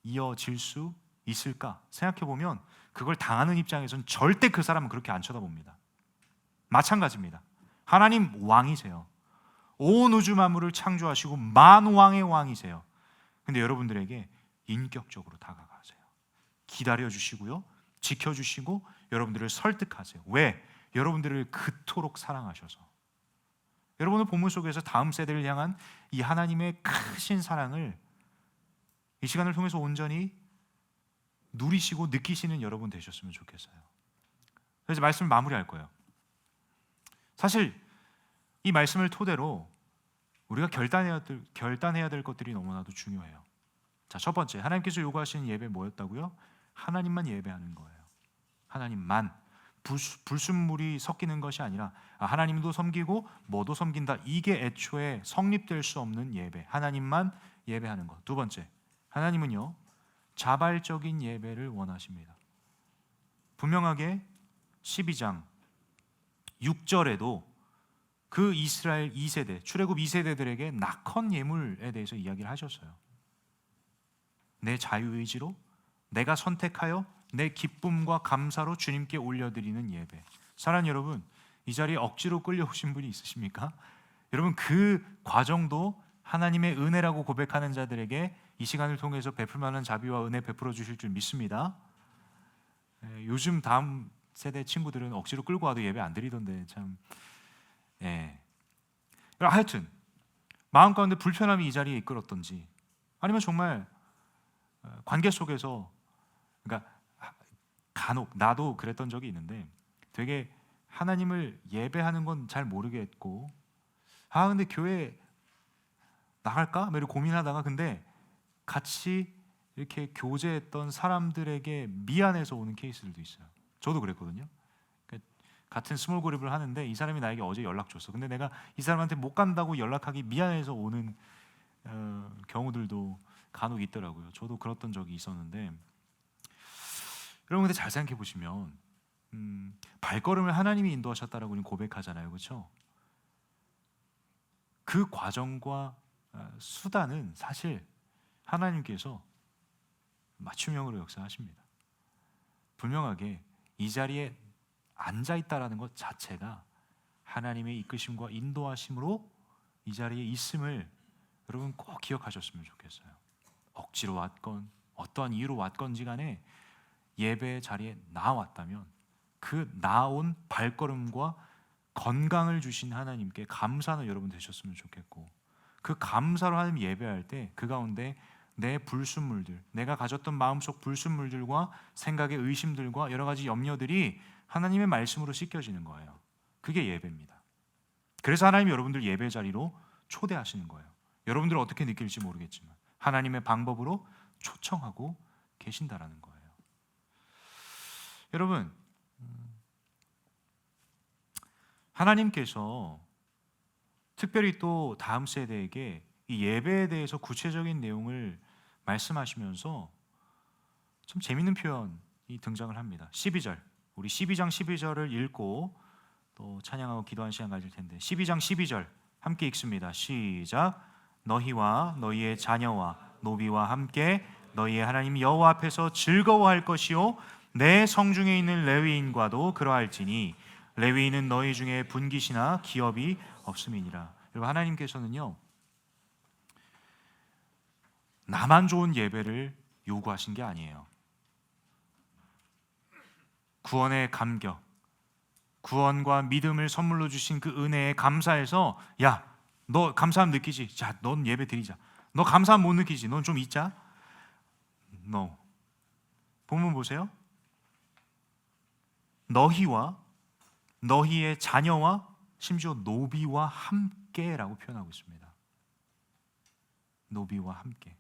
이어질 수 있을까? 생각해보면 그걸 당하는 입장에서는 절대 그 사람은 그렇게 안 쳐다봅니다. 마찬가지입니다. 하나님 왕이세요. 온 우주 만물을 창조하시고 만왕의 왕이세요. 근데 여러분들에게 인격적으로 다가가세요. 기다려주시고요, 지켜주시고 여러분들을 설득하세요. 왜? 여러분들을 그토록 사랑하셔서. 여러분은 본문 속에서 다음 세대를 향한 이 하나님의 크신 사랑을 이 시간을 통해서 온전히 누리시고 느끼시는 여러분 되셨으면 좋겠어요. 그래서 말씀을 마무리할 거예요. 사실 이 말씀을 토대로 우리가 결단해야 될 것들이 너무나도 중요해요. 자, 첫 번째, 하나님께서 요구하시는 예배 뭐였다고요? 하나님만 예배하는 거예요. 하나님만. 불순물이 섞이는 것이 아니라 하나님도 섬기고 뭐도 섬긴다. 이게 애초에 성립될 수 없는 예배. 하나님만 예배하는 것. 두 번째, 하나님은요, 자발적인 예배를 원하십니다. 분명하게 12장 6절에도 그 이스라엘 2세대, 출애굽 2세대들에게 낙헌 예물에 대해서 이야기를 하셨어요. 내 자유의지로 내가 선택하여 내 기쁨과 감사로 주님께 올려드리는 예배. 사랑하는 여러분, 이 자리에 억지로 끌려오신 분이 있으십니까? 여러분, 그 과정도 하나님의 은혜라고 고백하는 자들에게 이 시간을 통해서 베풀 만한 자비와 은혜 베풀어 주실 줄 믿습니다. 요즘 다음 세대 친구들은 억지로 끌고 와도 예배 안 드리던데 참. 하여튼 마음 가운데 불편함이 이 자리에 이끌었던지, 아니면 정말 관계 속에서, 그러니까 간혹 나도 그랬던 적이 있는데 되게 하나님을 예배하는 건 잘 모르겠고, 근데 교회 나갈까? 이렇게 고민하다가 근데 같이 이렇게 교제했던 사람들에게 미안해서 오는 케이스들도 있어요. 저도 그랬거든요. 같은 스몰 그룹을 하는데 이 사람이 나에게 어제 연락 줬어. 근데 내가 이 사람한테 못 간다고 연락하기 미안해서 오는 경우들도 간혹 있더라고요. 저도 그랬던 적이 있었는데, 여러분 근데 잘 생각해 보시면 발걸음을 하나님이 인도하셨다라고 우리는 고백하잖아요, 그렇죠? 그 과정과 수단은 사실 하나님께서 맞춤형으로 역사하십니다. 분명하게 이 자리에 앉아 있다라는 것 자체가 하나님의 이끄심과 인도하심으로 이 자리에 있음을 여러분 꼭 기억하셨으면 좋겠어요. 억지로 왔건 어떠한 이유로 왔건지 간에 예배 자리에 나왔다면 그 나온 발걸음과 건강을 주신 하나님께 감사하는 여러분 되셨으면 좋겠고, 그 감사로 하나님 예배할 때 그 가운데 내 불순물들, 내가 가졌던 마음속 불순물들과 생각의 의심들과 여러 가지 염려들이 하나님의 말씀으로 씻겨지는 거예요. 그게 예배입니다. 그래서 하나님이 여러분들 예배 자리로 초대하시는 거예요. 여러분들은 어떻게 느낄지 모르겠지만 하나님의 방법으로 초청하고 계신다라는 거예요. 여러분, 하나님께서 특별히 또 다음 세대에게 이 예배에 대해서 구체적인 내용을 말씀하시면서 참 재밌는 표현이 등장을 합니다. 12절, 우리 12장 12절을 읽고 또 찬양하고 기도하는 시간 가질 텐데, 12장 12절 함께 읽습니다. 시작. 너희와 너희의 자녀와 노비와 함께 너희의 하나님 여호와 앞에서 즐거워할 것이요 내 성중에 있는 레위인과도 그러할지니 레위인은 너희 중에 분깃이나 기업이 없음이니라. 여러분, 하나님께서는요, 나만 좋은 예배를 요구하신 게 아니에요. 구원의 감격, 구원과 믿음을 선물로 주신 그 은혜에 감사해서, 야, 너 감사함 느끼지? 자, 넌 예배 드리자. 너 감사함 못 느끼지? 넌 좀 있자? No. 본문 보세요. 너희와 너희의 자녀와 심지어 노비와 함께라고 표현하고 있습니다. 노비와 함께.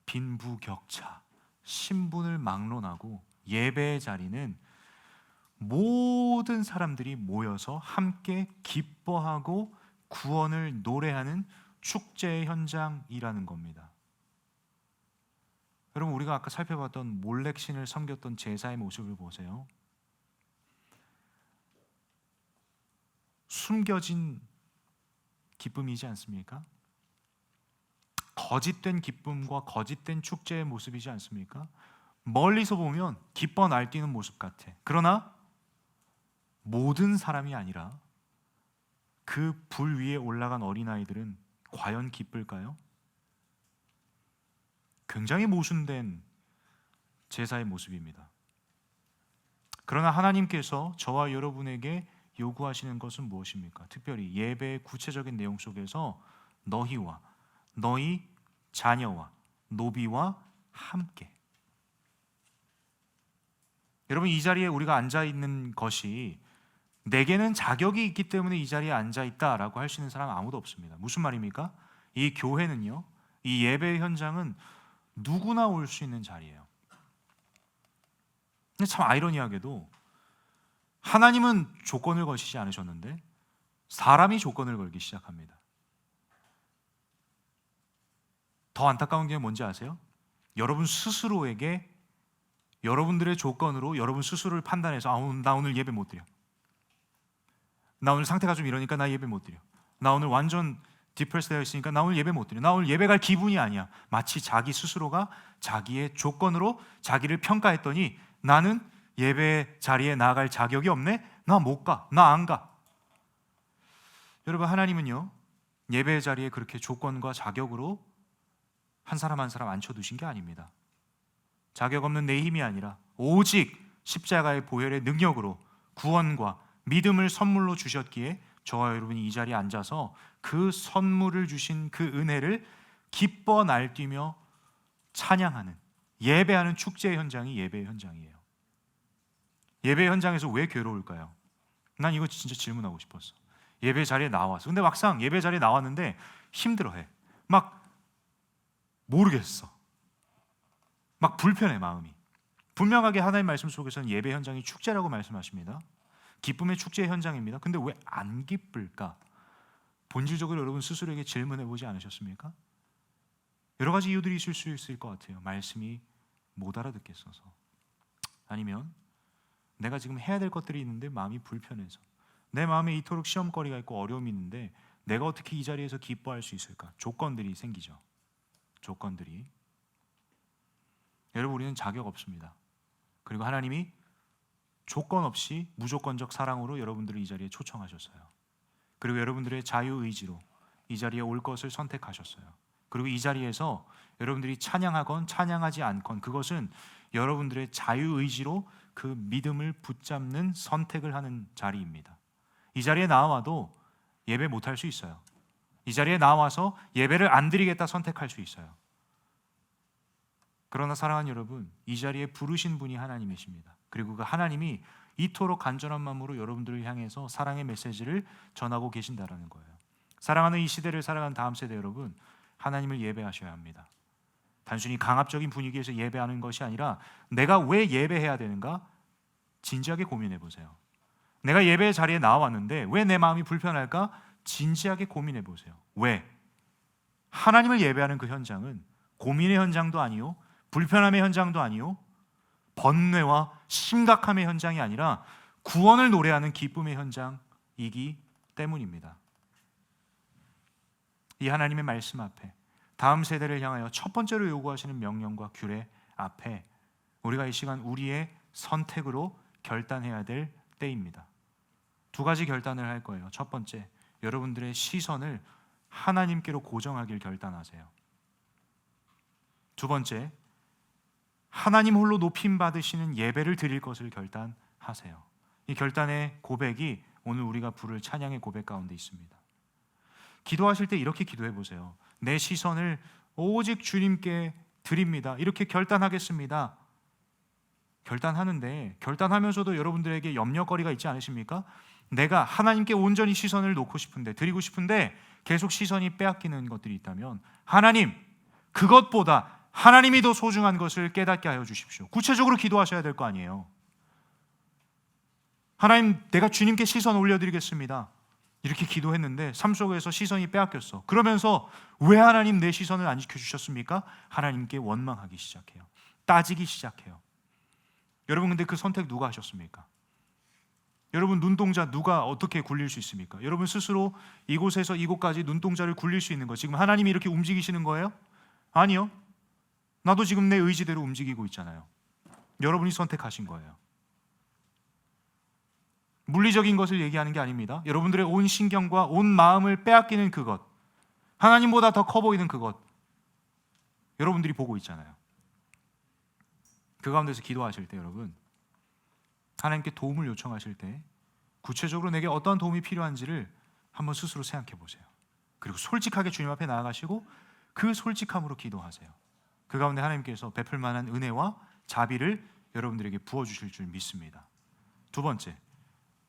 빈부격차, 신분을 막론하고 예배의 자리는 모든 사람들이 모여서 함께 기뻐하고 구원을 노래하는 축제 현장이라는 겁니다. 여러분, 우리가 아까 살펴봤던 몰렉신을 섬겼던 제사의 모습을 보세요. 숨겨진 기쁨이지 않습니까? 거짓된 기쁨과 거짓된 축제의 모습이지 않습니까? 멀리서 보면 기뻐 날뛰는 모습 같아. 그러나 모든 사람이 아니라 그 불 위에 올라간 어린아이들은 과연 기쁠까요? 굉장히 모순된 제사의 모습입니다. 그러나 하나님께서 저와 여러분에게 요구하시는 것은 무엇입니까? 특별히 예배의 구체적인 내용 속에서 너희와 너희 자녀와 노비와 함께. 여러분, 이 자리에 우리가 앉아 있는 것이 내게는 자격이 있기 때문에 이 자리에 앉아 있다라고 할 수 있는 사람 아무도 없습니다. 무슨 말입니까? 이 교회는요, 이 예배 현장은 누구나 올 수 있는 자리예요. 근데 참 아이러니하게도 하나님은 조건을 거시지 않으셨는데 사람이 조건을 걸기 시작합니다. 더 안타까운 게 뭔지 아세요? 여러분 스스로에게 여러분들의 조건으로 여러분 스스로를 판단해서 나 오늘 예배 못 드려. 나 오늘 상태가 좀 이러니까 나 예배 못 드려. 나 오늘 완전 디프레스 되어 있으니까 나 오늘 예배 못 드려. 나 오늘 예배 갈 기분이 아니야. 마치 자기 스스로가 자기의 조건으로 자기를 평가했더니 나는 예배 자리에 나아갈 자격이 없네? 나 못 가. 나 안 가. 여러분, 하나님은요, 예배 자리에 그렇게 조건과 자격으로 한 사람 한 사람 앉혀두신 게 아닙니다. 자격 없는 내 힘이 아니라 오직 십자가의 보혈의 능력으로 구원과 믿음을 선물로 주셨기에 저와 여러분이 이 자리에 앉아서 그 선물을 주신 그 은혜를 기뻐 날뛰며 찬양하는, 예배하는 축제 현장이 예배 현장이에요. 예배 현장에서 왜 괴로울까요? 난 이거 진짜 질문하고 싶었어. 예배 자리에 나와서, 근데 막상 예배 자리에 나왔는데 힘들어해. 막 모르겠어. 막 불편해, 마음이. 분명하게 하나님 말씀 속에서는 예배 현장이 축제라고 말씀하십니다. 기쁨의 축제 현장입니다. 근데 왜 안 기쁠까? 본질적으로 여러분 스스로에게 질문해 보지 않으셨습니까? 여러 가지 이유들이 있을 수 있을 것 같아요. 말씀이 못 알아듣겠어서, 아니면 내가 지금 해야 될 것들이 있는데 마음이 불편해서, 내 마음에 이토록 시험거리가 있고 어려움이 있는데 내가 어떻게 이 자리에서 기뻐할 수 있을까? 조건들이 생기죠. 조건들이. 여러분, 우리는 자격 없습니다. 그리고 하나님이 조건 없이 무조건적 사랑으로 여러분들을 이 자리에 초청하셨어요. 그리고 여러분들의 자유의지로 이 자리에 올 것을 선택하셨어요. 그리고 이 자리에서 여러분들이 찬양하건 찬양하지 않건 그것은 여러분들의 자유의지로 그 믿음을 붙잡는 선택을 하는 자리입니다. 이 자리에 나와도 예배 못할 수 있어요. 이 자리에 나와서 예배를 안 드리겠다 선택할 수 있어요. 그러나 사랑하는 여러분, 이 자리에 부르신 분이 하나님이십니다. 그리고 그 하나님이 이토록 간절한 마음으로 여러분들을 향해서 사랑의 메시지를 전하고 계신다라는 거예요. 사랑하는 이 시대를 살아가는 다음 세대 여러분, 하나님을 예배하셔야 합니다. 단순히 강압적인 분위기에서 예배하는 것이 아니라 내가 왜 예배해야 되는가? 진지하게 고민해 보세요. 내가 예배 자리에 나왔는데 왜 내 마음이 불편할까? 진지하게 고민해 보세요. 왜? 하나님을 예배하는 그 현장은 고민의 현장도 아니요, 불편함의 현장도 아니요, 번뇌와 심각함의 현장이 아니라 구원을 노래하는 기쁨의 현장이기 때문입니다. 이 하나님의 말씀 앞에, 다음 세대를 향하여 첫 번째로 요구하시는 명령과 규례 앞에 우리가 이 시간 우리의 선택으로 결단해야 될 때입니다. 두 가지 결단을 할 거예요. 첫 번째, 여러분들의 시선을 하나님께로 고정하길 결단하세요. 두 번째, 하나님 홀로 높임 받으시는 예배를 드릴 것을 결단하세요. 이 결단의 고백이 오늘 우리가 부를 찬양의 고백 가운데 있습니다. 기도하실 때 이렇게 기도해 보세요. 내 시선을 오직 주님께 드립니다. 이렇게 결단하겠습니다. 결단하는데, 결단하면서도 여러분들에게 염려거리가 있지 않으십니까? 내가 하나님께 온전히 시선을 놓고 싶은데, 드리고 싶은데 계속 시선이 빼앗기는 것들이 있다면, 하나님, 그것보다 하나님이 더 소중한 것을 깨닫게 하여 주십시오. 구체적으로 기도하셔야 될 거 아니에요. 하나님, 내가 주님께 시선 올려드리겠습니다. 이렇게 기도했는데 삶 속에서 시선이 빼앗겼어. 그러면서 왜 하나님 내 시선을 안 지켜주셨습니까? 하나님께 원망하기 시작해요. 따지기 시작해요. 여러분, 근데 그 선택 누가 하셨습니까? 여러분, 눈동자 누가 어떻게 굴릴 수 있습니까? 여러분 스스로 이곳에서 이곳까지 눈동자를 굴릴 수 있는 거 지금 하나님이 이렇게 움직이시는 거예요? 아니요. 나도 지금 내 의지대로 움직이고 있잖아요. 여러분이 선택하신 거예요. 물리적인 것을 얘기하는 게 아닙니다. 여러분들의 온 신경과 온 마음을 빼앗기는 그것, 하나님보다 더 커 보이는 그것, 여러분들이 보고 있잖아요. 그 가운데서 기도하실 때 여러분, 하나님께 도움을 요청하실 때 구체적으로 내게 어떤 도움이 필요한지를 한번 스스로 생각해 보세요. 그리고 솔직하게 주님 앞에 나아가시고 그 솔직함으로 기도하세요. 그 가운데 하나님께서 베풀 만한 은혜와 자비를 여러분들에게 부어주실 줄 믿습니다. 두 번째,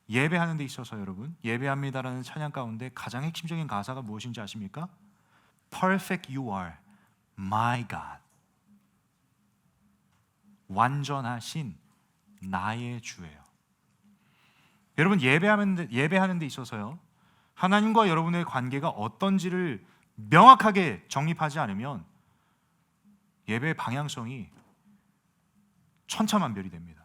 예배하는 데 있어서 여러분, 예배합니다라는 찬양 가운데 가장 핵심적인 가사가 무엇인지 아십니까? Perfect you are, my God. 완전하신 나의 주예요. 여러분, 예배하는 데 있어서요, 하나님과 여러분의 관계가 어떤지를 명확하게 정립하지 않으면 예배의 방향성이 천차만별이 됩니다.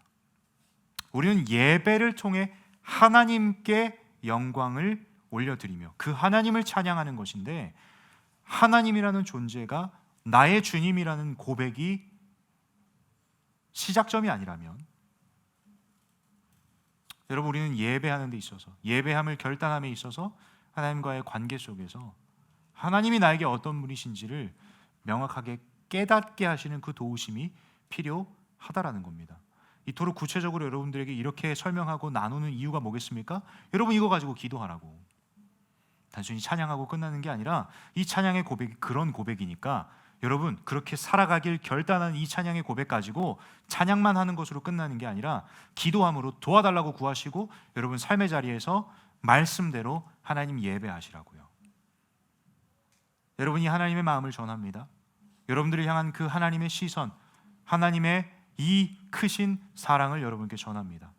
우리는 예배를 통해 하나님께 영광을 올려드리며 그 하나님을 찬양하는 것인데, 하나님이라는 존재가 나의 주님이라는 고백이 시작점이 아니라면, 여러분, 우리는 예배하는 데 있어서, 예배함을 결단함에 있어서 하나님과의 관계 속에서 하나님이 나에게 어떤 분이신지를 명확하게 깨닫게 하시는 그 도우심이 필요하다라는 겁니다. 이토록 구체적으로 여러분들에게 이렇게 설명하고 나누는 이유가 뭐겠습니까? 여러분, 이거 가지고 기도하라고. 단순히 찬양하고 끝나는 게 아니라 이 찬양의 고백이 그런 고백이니까 여러분, 그렇게 살아가길 결단한 이 찬양의 고백 가지고 찬양만 하는 것으로 끝나는 게 아니라 기도함으로 도와달라고 구하시고 여러분 삶의 자리에서 말씀대로 하나님 예배하시라고요. 여러분이 하나님의 마음을 전합니다. 여러분들을 향한 그 하나님의 시선, 하나님의 이 크신 사랑을 여러분께 전합니다.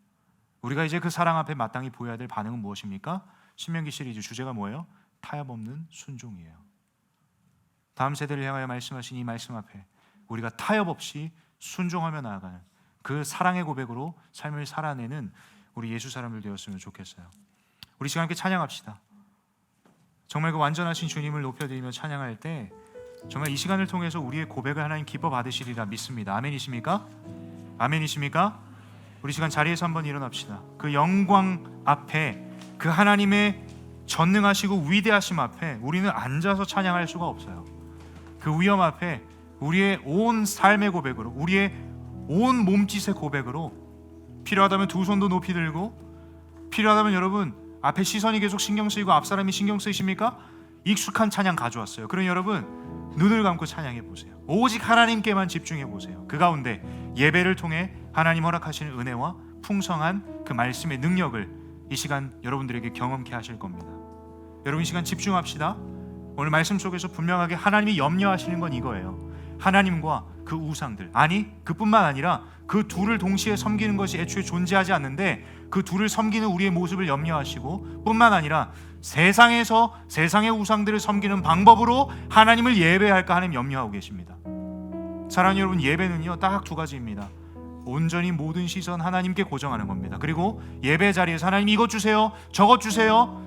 우리가 이제 그 사랑 앞에 마땅히 보여야 될 반응은 무엇입니까? 신명기 시리즈 주제가 뭐예요? 타협 없는 순종이에요. 다음 세대를 향하여 말씀하신 이 말씀 앞에 우리가 타협 없이 순종하며 나아가는 그 사랑의 고백으로 삶을 살아내는 우리 예수 사람들 되었으면 좋겠어요. 우리 시간 함께 찬양합시다. 정말 그 완전하신 주님을 높여드리며 찬양할 때 정말 이 시간을 통해서 우리의 고백을 하나님 기뻐 받으시리라 믿습니다. 아멘이십니까? 아멘이십니까? 우리 시간 자리에서 한번 일어납시다. 그 영광 앞에, 그 하나님의 전능하시고 위대하심 앞에 우리는 앉아서 찬양할 수가 없어요. 그 위엄 앞에 우리의 온 삶의 고백으로, 우리의 온 몸짓의 고백으로, 필요하다면 두 손도 높이 들고, 필요하다면 여러분 앞에 시선이 계속 신경 쓰이고 앞 사람이 신경 쓰이십니까? 익숙한 찬양 가져왔어요. 그럼 여러분 눈을 감고 찬양해 보세요. 오직 하나님께만 집중해 보세요. 그 가운데 예배를 통해 하나님 허락하시는 은혜와 풍성한 그 말씀의 능력을 이 시간 여러분들에게 경험케 하실 겁니다. 여러분 이 시간 집중합시다. 오늘 말씀 속에서 분명하게 하나님이 염려하시는 건 이거예요. 하나님과 그 우상들, 아니 그뿐만 아니라 그 둘을 동시에 섬기는 것이 애초에 존재하지 않는데 그 둘을 섬기는 우리의 모습을 염려하시고, 뿐만 아니라 세상에서 세상의 우상들을 섬기는 방법으로 하나님을 예배할까 하나님 염려하고 계십니다. 사랑하는 여러분, 예배는요 딱 두 가지입니다. 온전히 모든 시선 하나님께 고정하는 겁니다. 그리고 예배 자리에서 하나님 이것 주세요, 저것 주세요,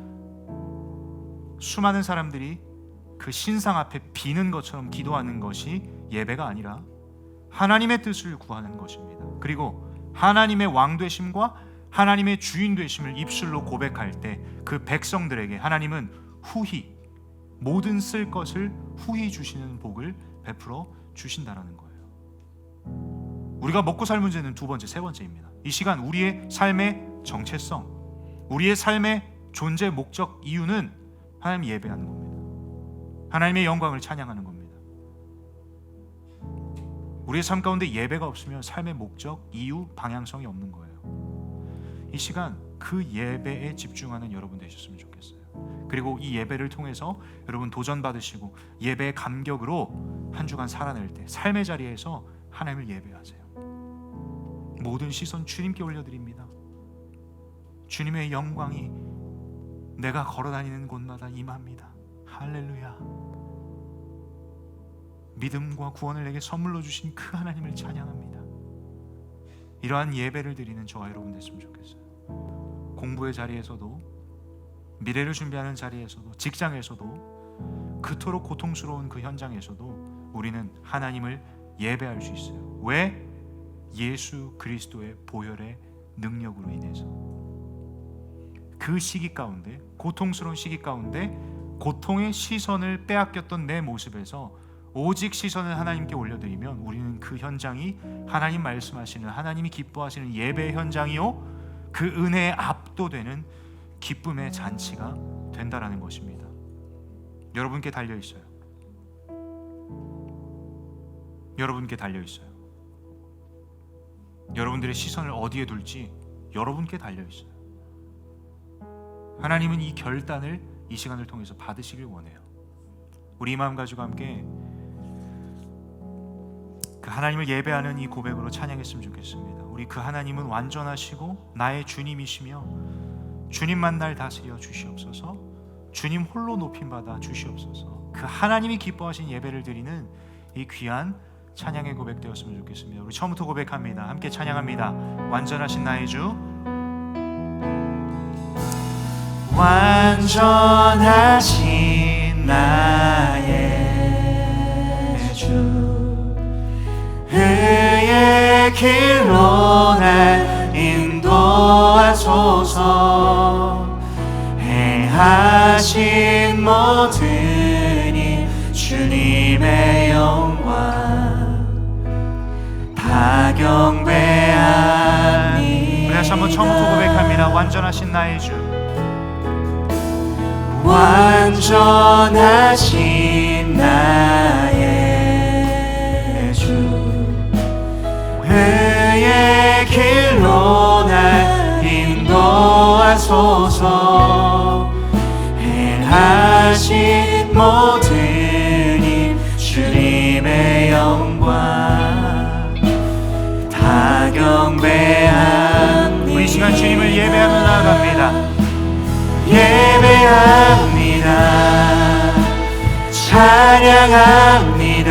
수많은 사람들이 그 신상 앞에 비는 것처럼 기도하는 것이 예배가 아니라 하나님의 뜻을 구하는 것입니다. 그리고 하나님의 왕 되심과 하나님의 주인 되심을 입술로 고백할 때 그 백성들에게 하나님은 후히 모든 쓸 것을 후히 주시는 복을 베풀어 주신다라는 거예요. 우리가 먹고 살 문제는 두 번째, 세 번째입니다. 이 시간 우리의 삶의 정체성, 우리의 삶의 존재 목적 이유는 하나님 예배하는 겁니다. 하나님의 영광을 찬양하는 겁니다. 우리의 삶 가운데 예배가 없으면 삶의 목적, 이유, 방향성이 없는 거예요. 이 시간 그 예배에 집중하는 여러분 되셨으면 좋겠어요. 그리고 이 예배를 통해서 여러분 도전 받으시고 예배의 감격으로 한 주간 살아낼 때 삶의 자리에서 하나님을 예배하세요. 모든 시선 주님께 올려드립니다. 주님의 영광이 내가 걸어다니는 곳마다 임합니다. 할렐루야. 믿음과 구원을 내게 선물로 주신 그 하나님을 찬양합니다. 이러한 예배를 드리는 저와 여러분 됐으면 좋겠어요. 공부의 자리에서도, 미래를 준비하는 자리에서도, 직장에서도, 그토록 고통스러운 그 현장에서도 우리는 하나님을 예배할 수 있어요. 왜? 예수 그리스도의 보혈의 능력으로 인해서. 그 시기 가운데, 고통스러운 시기 가운데 고통의 시선을 빼앗겼던 내 모습에서 오직 시선을 하나님께 올려드리면 우리는 그 현장이 하나님 말씀하시는, 하나님이 기뻐하시는 예배의 현장이요, 그 은혜에 압도되는 기쁨의 잔치가 된다라는 것입니다. 여러분께 달려있어요. 여러분께 달려있어요. 여러분들의 시선을 어디에 둘지 여러분께 달려있어요. 하나님은 이 결단을 이 시간을 통해서 받으시길 원해요. 우리 이 마음 가지고 함께 그 하나님을 예배하는 이 고백으로 찬양했으면 좋겠습니다. 우리 그 하나님은 완전하시고 나의 주님이시며 주님만 날 다스려 주시옵소서. 주님 홀로 높임받아 주시옵소서. 그 하나님이 기뻐하신 예배를 드리는 이 귀한 찬양의 고백되었으면 좋겠습니다. 우리 처음부터 고백합니다. 함께 찬양합니다. 완전하신 나의 주, 완전하신 나의 주, 그의 길로 날 인도하소서. 행하신 모든 일 주님의 영광 다 경배하니. 우리 다시 한번 처음부터 고백합니다. 완전하신 나의 주, 완전하신 나의 주, 그의 길로 날 인도하소서. 행하신 모든 일 주님의 영광 다 경배합니다. 우리 시간 주님을 예배하며 나아갑니다. 예배합니다. 찬양합니다.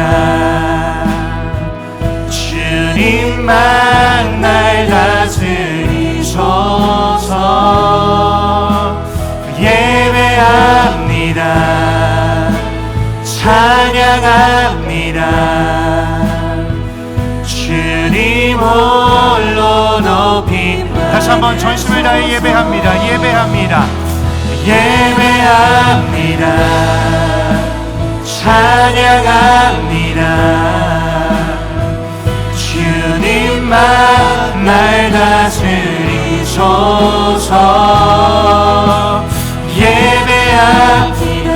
주님만 날 다스리소서. 예배합니다. 찬양합니다. 주님 홀로 높이. 다시 한번 전심을 다해 예배합니다. 예배합니다. 예배합니다. 찬양합니다. 주님만 날 다스리소서. 예배합니다.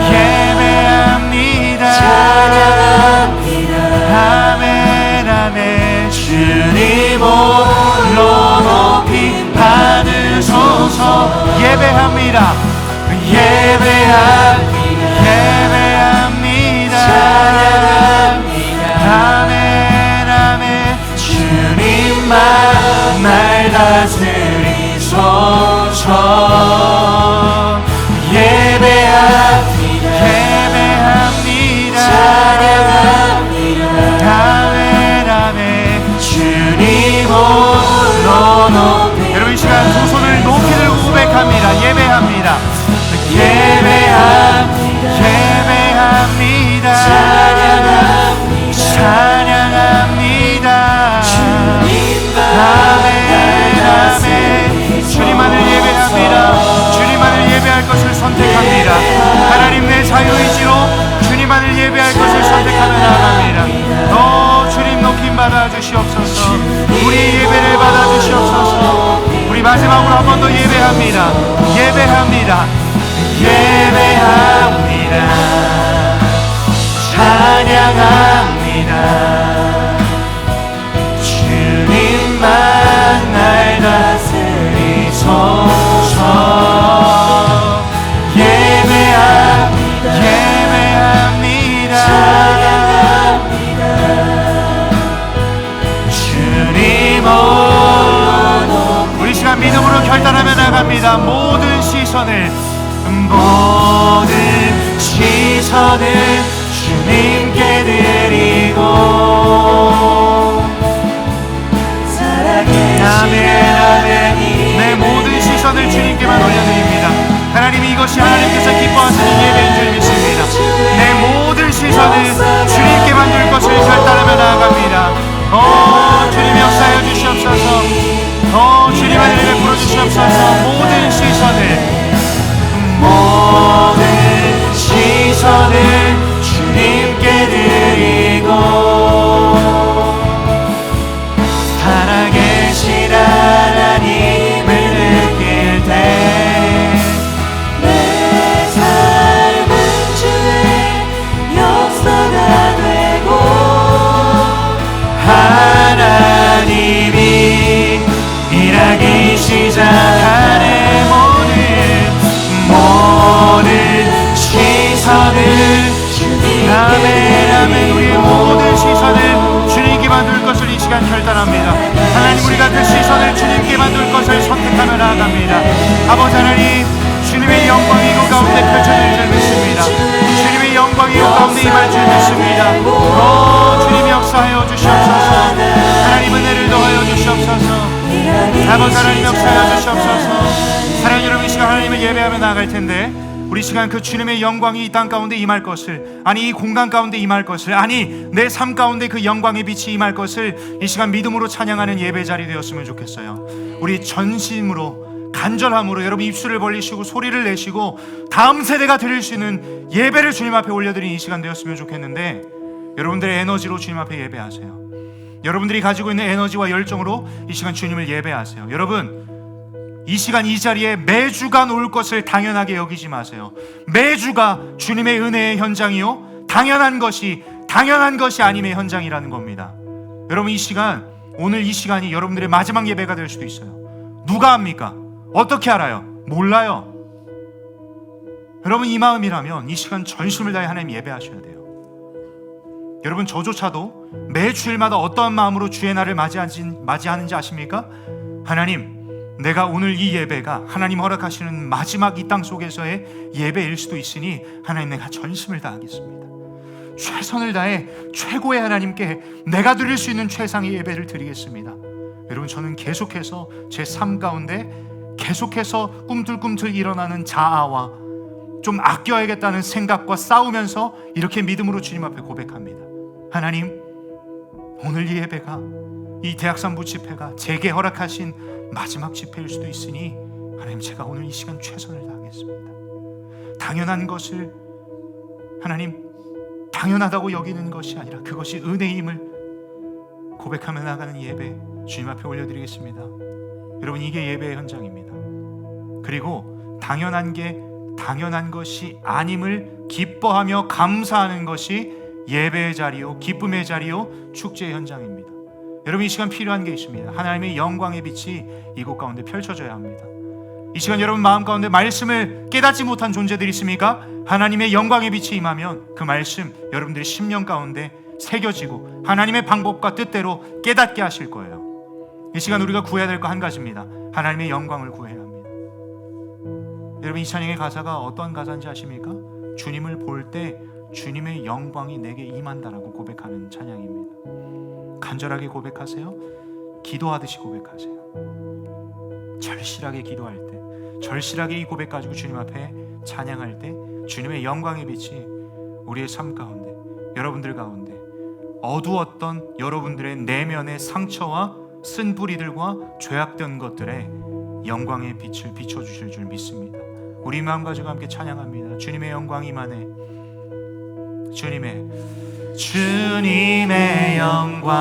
찬양합니다. 아멘 아멘. 주님 홀로 높이 받으소서. 예배합니다. 예배합니다. 찬양합니다. 아멘 아멘. 주님만 날 다스리소서. 예배합니다. 찬양합니다. 아멘 아멘. 주님 홀로 높이. 여러분 이 시간 두 손을 높이 들고 고백합니다. 예배합니다. 예배합니다. 찬양합니다. 아멘 아멘. 주님만을 예배합니다. 주님만을 예배할 것을 선택합니다. 하나님 내 자유의지로 주님만을 예배할 것을 선택하며 나아갑니다. 주님 높임 받아 주시옵소서. 우리 예배를 받아 주시옵소서. 우리 마지막으로 한 번 더 예배합니다. 예배합니다. 찬양합니다. 주님만 날 다스리소서. 예배합니다. 찬양합니다. 주님 홀로. 우리 시간 믿음의 믿음으로 결단하며 나갑니다. 모든 시선을 주님께 드리고 내 모든 시선을 주님께만 올려드립니다. 하나님이 이것이 하나님께서 기뻐하시는 예배인 줄 믿습니다. 내 모든 시선을 주님께만 둘 것을 결단하며 나아갑니다. 주님 역사하여 주시옵소서. 주님 하나님을 부어주시옵소서. 모든 시선을 주님께 드리고 살아계신 하나님을 느낄 때 내 삶은 주의 역사가 되고 하나님이 일하기 시작하네. 모든 시선을 아멘. 우리의 모든 시선을 주님께만 둘 것을 이 시간 결단합니다. 하나님, 우리가 그 시선을 주님께만 둘 것을 선택하며 나아갑니다. 아버지 하나님, 주님의 영광이 이곳 가운데 펼쳐질 줄 믿습니다. 주님의 영광이 이곳 가운데 임할 줄 믿습니다. 주님 역사하여 주시옵소서. 하나님 은혜를 더하여 주시옵소서. 아버지 하나님 역사하여 주시옵소서. 사랑하는 여러분, 이 시간 하나님을 예배하며 나아갈 텐데 우리 시간 그 주님의 영광이 이 땅 가운데 임할 것을, 아니 이 공간 가운데 임할 것을, 아니 내 삶 가운데 그 영광의 빛이 임할 것을 이 시간 믿음으로 찬양하는 예배 자리 되었으면 좋겠어요. 우리 전심으로 간절함으로 여러분 입술을 벌리시고 소리를 내시고 다음 세대가 드릴 수 있는 예배를 주님 앞에 올려드리는 이 시간 되었으면 좋겠는데, 여러분들의 에너지로 주님 앞에 예배하세요. 여러분들이 가지고 있는 에너지와 열정으로 이 시간 주님을 예배하세요. 여러분, 이 시간 이 자리에 매주가 올 것을 당연하게 여기지 마세요. 매주가 주님의 은혜의 현장이요, 당연한 것이 아님의 현장이라는 겁니다. 여러분, 이 시간, 오늘 이 시간이 여러분들의 마지막 예배가 될 수도 있어요. 누가 압니까? 어떻게 알아요? 몰라요. 여러분, 이 마음이라면 이 시간 전심을 다해 하나님 예배하셔야 돼요. 여러분, 저조차도 매 주일마다 어떠한 마음으로 주의 날을 맞이하는지 아십니까? 하나님, 내가 오늘 이 예배가 하나님 허락하시는 마지막 이 땅 속에서의 예배일 수도 있으니 하나님, 내가 전심을 다하겠습니다. 최선을 다해 최고의 하나님께 내가 드릴 수 있는 최상의 예배를 드리겠습니다. 여러분, 저는 계속해서 제 삶 가운데 계속해서 꿈틀꿈틀 일어나는 자아와 좀 아껴야겠다는 생각과 싸우면서 이렇게 믿음으로 주님 앞에 고백합니다. 하나님, 오늘 이 예배가, 이 대학산부 집회가 제게 허락하신 마지막 집회일 수도 있으니 하나님, 제가 오늘 이 시간 최선을 다하겠습니다. 당연한 것을 하나님, 당연하다고 여기는 것이 아니라 그것이 은혜임을 고백하며 나가는 예배 주님 앞에 올려드리겠습니다. 여러분, 이게 예배의 현장입니다. 그리고 당연한 것이 아님을 기뻐하며 감사하는 것이 예배의 자리요, 기쁨의 자리요, 축제의 현장입니다. 여러분, 이 시간 필요한 게 있습니다. 하나님의 영광의 빛이 이곳 가운데 펼쳐져야 합니다. 이 시간 여러분 마음 가운데 말씀을 깨닫지 못한 존재들이 있습니까? 하나님의 영광의 빛이 임하면 그 말씀 여러분들의 심령 가운데 새겨지고 하나님의 방법과 뜻대로 깨닫게 하실 거예요. 이 시간 우리가 구해야 될 거 한 가지입니다. 하나님의 영광을 구해야 합니다. 여러분, 이 찬양의 가사가 어떠한 가사인지 아십니까? 주님을 볼 때 주님의 영광이 내게 임한다라고 고백하는 찬양입니다. 간절하게 고백하세요. 기도하듯이 고백하세요. 절실하게 기도할 때, 절실하게 이 고백 가지고 주님 앞에 찬양할 때 주님의 영광의 빛이 우리의 삶 가운데, 여러분들 가운데 어두웠던 여러분들의 내면의 상처와 쓴뿌리들과 죄악된 것들에 영광의 빛을 비춰주실 줄 믿습니다. 우리 마음 가지고 함께 찬양합니다. 주님의 영광이 임하네. 주님의 영광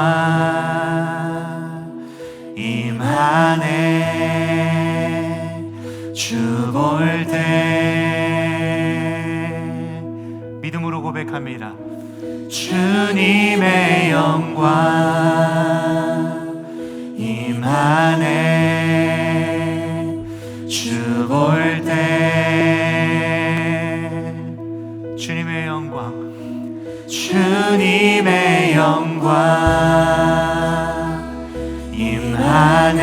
임하네. 주 볼 때 믿음으로 고백합니다. 주님의 영광 임하네. 주 볼 때 주님의 영광, 주님의 영광 임하네.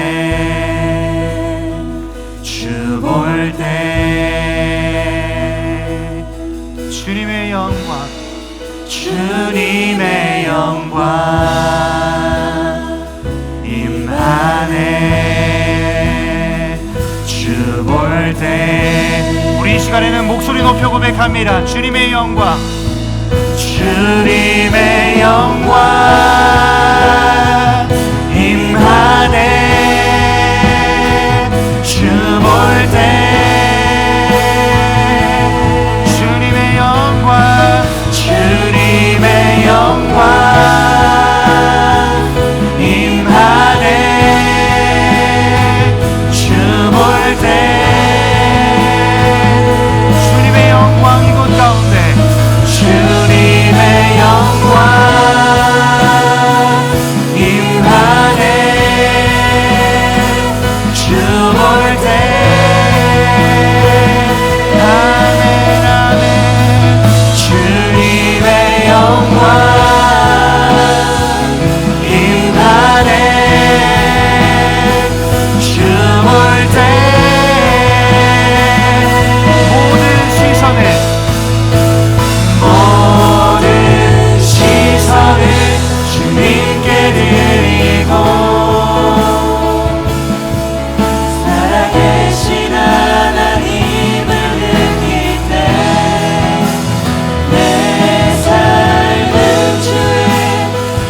주님의 영광, 주님의 영광 임하네. 주 볼 때 우리 이 시간에는 목소리 높여 고백합니다. 주님의 영광, 주님의 영광 임하네. 주 볼 때 주님의 영광, 주님의 영광 임하네. 주 볼 때 주님의 영광 이곳 가운데, 주님의 영광 임하네. 주 볼 때 아멘 아멘. 주님의 영광 임하네. 주 볼 때 모든 시선을 주님께 드리고 살아계신 하나님을 느낄 때 내 삶은 주의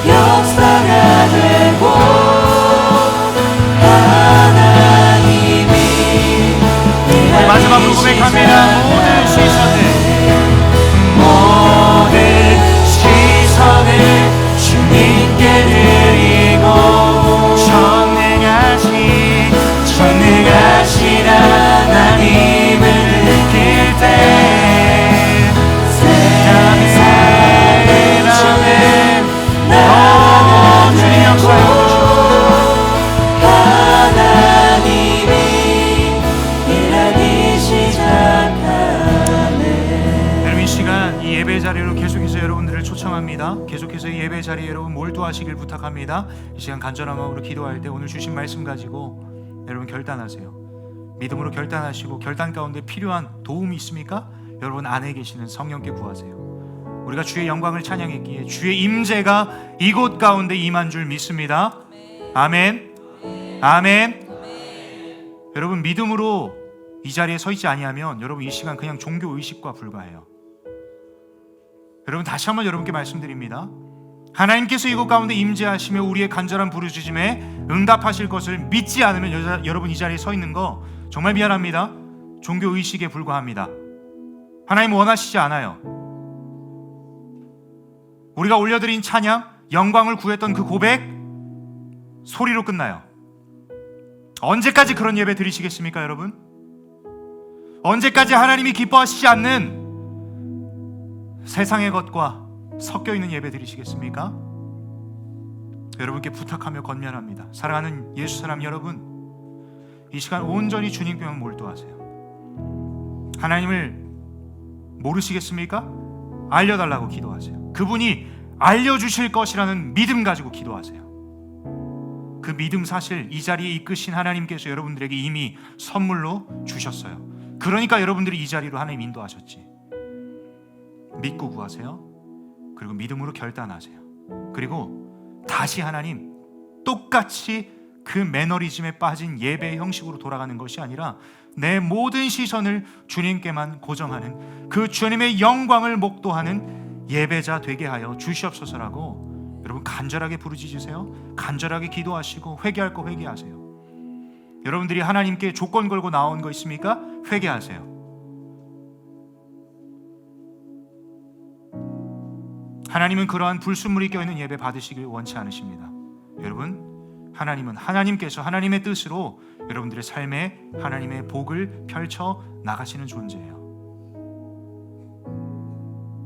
역사가 되고 하나님이 마지막으로 고백합니다. 모든 시선을 주님께 드리고 전능하신 하나님을 느낄 때 세상의 삶은 주님 역사에 하나님이 일하기 시작하네. 여러분 이 시간 이 예배 자리로 계속해서 여러분들을 초청합니다. 계속해서 이 예배 자리에 여러분 몰두하시길 부탁합니다. 이 시간 간절한 마음으로 기도할 때 오늘 주신 말씀 가지고 여러분 결단하세요. 믿음으로 결단하시고 결단 가운데 필요한 도움이 있습니까? 여러분 안에 계시는 성령께 구하세요. 우리가 주의 영광을 찬양했기에 주의 임재가 이곳 가운데 임한 줄 믿습니다. 아멘 아멘. 여러분 믿음으로 이 자리에 서 있지 아니하면 여러분 이 시간 그냥 종교 의식과 불과해요. 여러분 다시 한번 여러분께 말씀드립니다. 하나님께서 이곳 가운데 임재하시며 우리의 간절한 부르짖음에 응답하실 것을 믿지 않으면 여러분 이 자리에 서 있는 거 정말 미안합니다. 종교 의식에 불과합니다. 하나님 원하시지 않아요. 우리가 올려드린 찬양, 영광을 구했던 그 고백 소리로 끝나요. 언제까지 그런 예배 드리시겠습니까 여러분? 언제까지 하나님이 기뻐하시지 않는 세상의 것과 섞여 있는 예배 드리시겠습니까? 여러분께 부탁하며 권면합니다. 사랑하는 예수 사람 여러분, 이 시간 온전히 주님께만 몰두하세요. 하나님을 모르시겠습니까? 알려달라고 기도하세요. 그분이 알려주실 것이라는 믿음 가지고 기도하세요. 그 믿음 사실 이 자리에 이끄신 하나님께서 여러분들에게 이미 선물로 주셨어요. 그러니까 여러분들이 이 자리로 하나님 인도하셨지. 믿고 구하세요. 그리고 믿음으로 결단하세요. 그리고 다시 하나님 똑같이 그 매너리즘에 빠진 예배의 형식으로 돌아가는 것이 아니라 내 모든 시선을 주님께만 고정하는 그 주님의 영광을 목도하는 예배자 되게 하여 주시옵소서라고 여러분 간절하게 부르짖으세요. 간절하게 기도하시고 회개할 거 회개하세요. 여러분들이 하나님께 조건 걸고 나온 거 있습니까? 회개하세요. 하나님은 그러한 불순물이 껴있는 예배 받으시길 원치 않으십니다. 여러분, 하나님은 하나님께서 하나님의 뜻으로 여러분들의 삶에 하나님의 복을 펼쳐 나가시는 존재예요.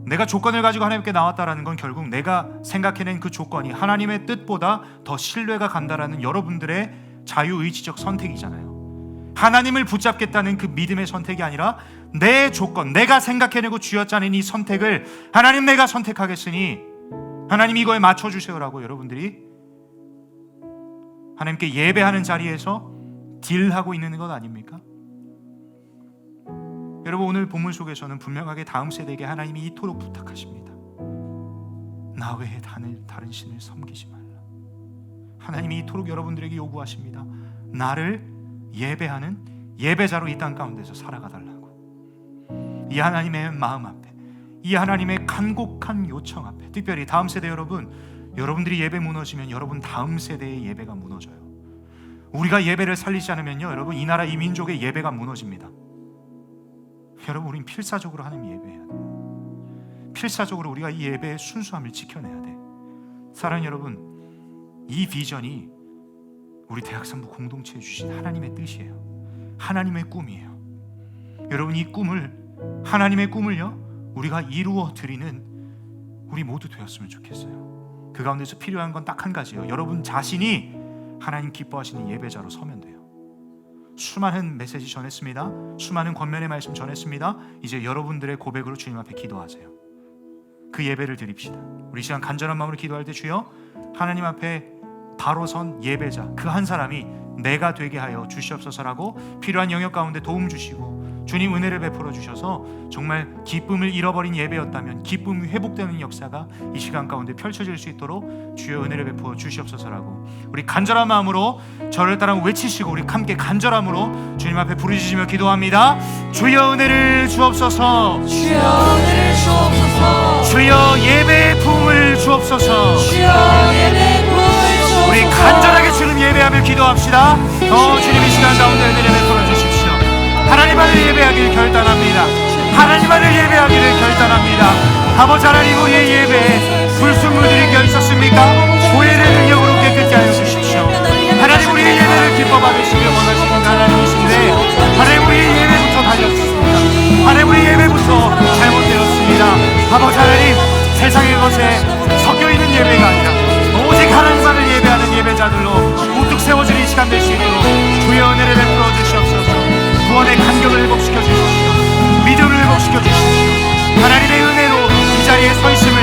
내가 조건을 가지고 하나님께 나왔다라는 건 결국 내가 생각해낸 그 조건이 하나님의 뜻보다 더 신뢰가 간다라는 여러분들의 자유의지적 선택이잖아요. 하나님을 붙잡겠다는 그 믿음의 선택이 아니라 내 조건, 내가 생각해내고 쥐어짜낸 이 선택을 하나님 내가 선택하겠으니 하나님 이거에 맞춰주세요라고 여러분들이 하나님께 예배하는 자리에서 딜하고 있는 것 아닙니까? 여러분, 오늘 본문 속에서는 분명하게 다음 세대에게 하나님이 이토록 부탁하십니다. 나 외에 다른 신을 섬기지 말라. 하나님이 이토록 여러분들에게 요구하십니다. 나를 예배하는 예배자로 이 땅 가운데서 살아가 달라고. 이 하나님의 마음 앞에, 이 하나님의 간곡한 요청 앞에, 특별히 다음 세대 여러분들이 예배 무너지면 여러분 다음 세대의 예배가 무너져요. 우리가 예배를 살리지 않으면요, 여러분, 이 나라 이 민족의 예배가 무너집니다. 여러분, 우린 필사적으로 하나님 예배해야 돼요. 필사적으로 우리가 이 예배의 순수함을 지켜내야 돼. 사랑하는 여러분, 이 비전이 우리 대학산부 공동체에 주신 하나님의 뜻이에요. 하나님의 꿈이에요. 여러분, 이 꿈을, 하나님의 꿈을요, 우리가 이루어 드리는 우리 모두 되었으면 좋겠어요. 그 가운데서 필요한 건 딱 한 가지예요. 여러분 자신이 하나님 기뻐하시는 예배자로 서면 돼요. 수많은 메시지 전했습니다. 수많은 권면의 말씀 전했습니다. 이제 여러분들의 고백으로 주님 앞에 기도하세요. 그 예배를 드립시다. 우리 시간 간절한 마음으로 기도할 때, 주여, 하나님 앞에 바로 선 예배자 그 한 사람이 내가 되게 하여 주시옵소서라고 필요한 영역 가운데 도움 주시고, 주님 은혜를 베풀어 주셔서 정말 기쁨을 잃어버린 예배였다면 기쁨이 회복되는 역사가 이 시간 가운데 펼쳐질 수 있도록 주여 은혜를 베풀어 주시옵소서라고 우리 간절한 마음으로 저를 따라 외치시고 우리 함께 간절함으로 주님 앞에 부르짖으며 기도합니다. 주여 은혜를 주옵소서.
주여 은혜를 주옵소서.
주여 예배의 부흥을 주옵소서.
주여 예배의 부흥을 주옵소서.
우리 간절하게 주님 예배하며 기도합시다. 주님 이 시간 가운데 은혜를 베풀어 주십시오. 하나님만을 예배하기를 결단합니다. 하나님만을 예배하기를 결단합니다. 아버지 하나님, 우리의 예배에 불순물들이 껴있었습니까? 보혈의 능력으로 깨끗게 하여 주십시오. 하나님, 우리의 예배를 기뻐 받으시길 원하시는 하나님이신데, 하나님, 우리의 예배부터 달렸습니다. 하나님, 우리의 예배부터 잘못되었습니다. 아버지 하나님, 세상의 것에 섞여있는 예배가 아니라 오직 하나님만을 예배하는 예배자들로 우뚝 세워질 이 시간 될 수 있도록 주의 은혜를 베풀어 주시옵소서. 구원의 간격을 회복시켜 주십시오. 믿음을 회복시켜 주십시오. 하나님의 은혜로 이 자리에 서 있음을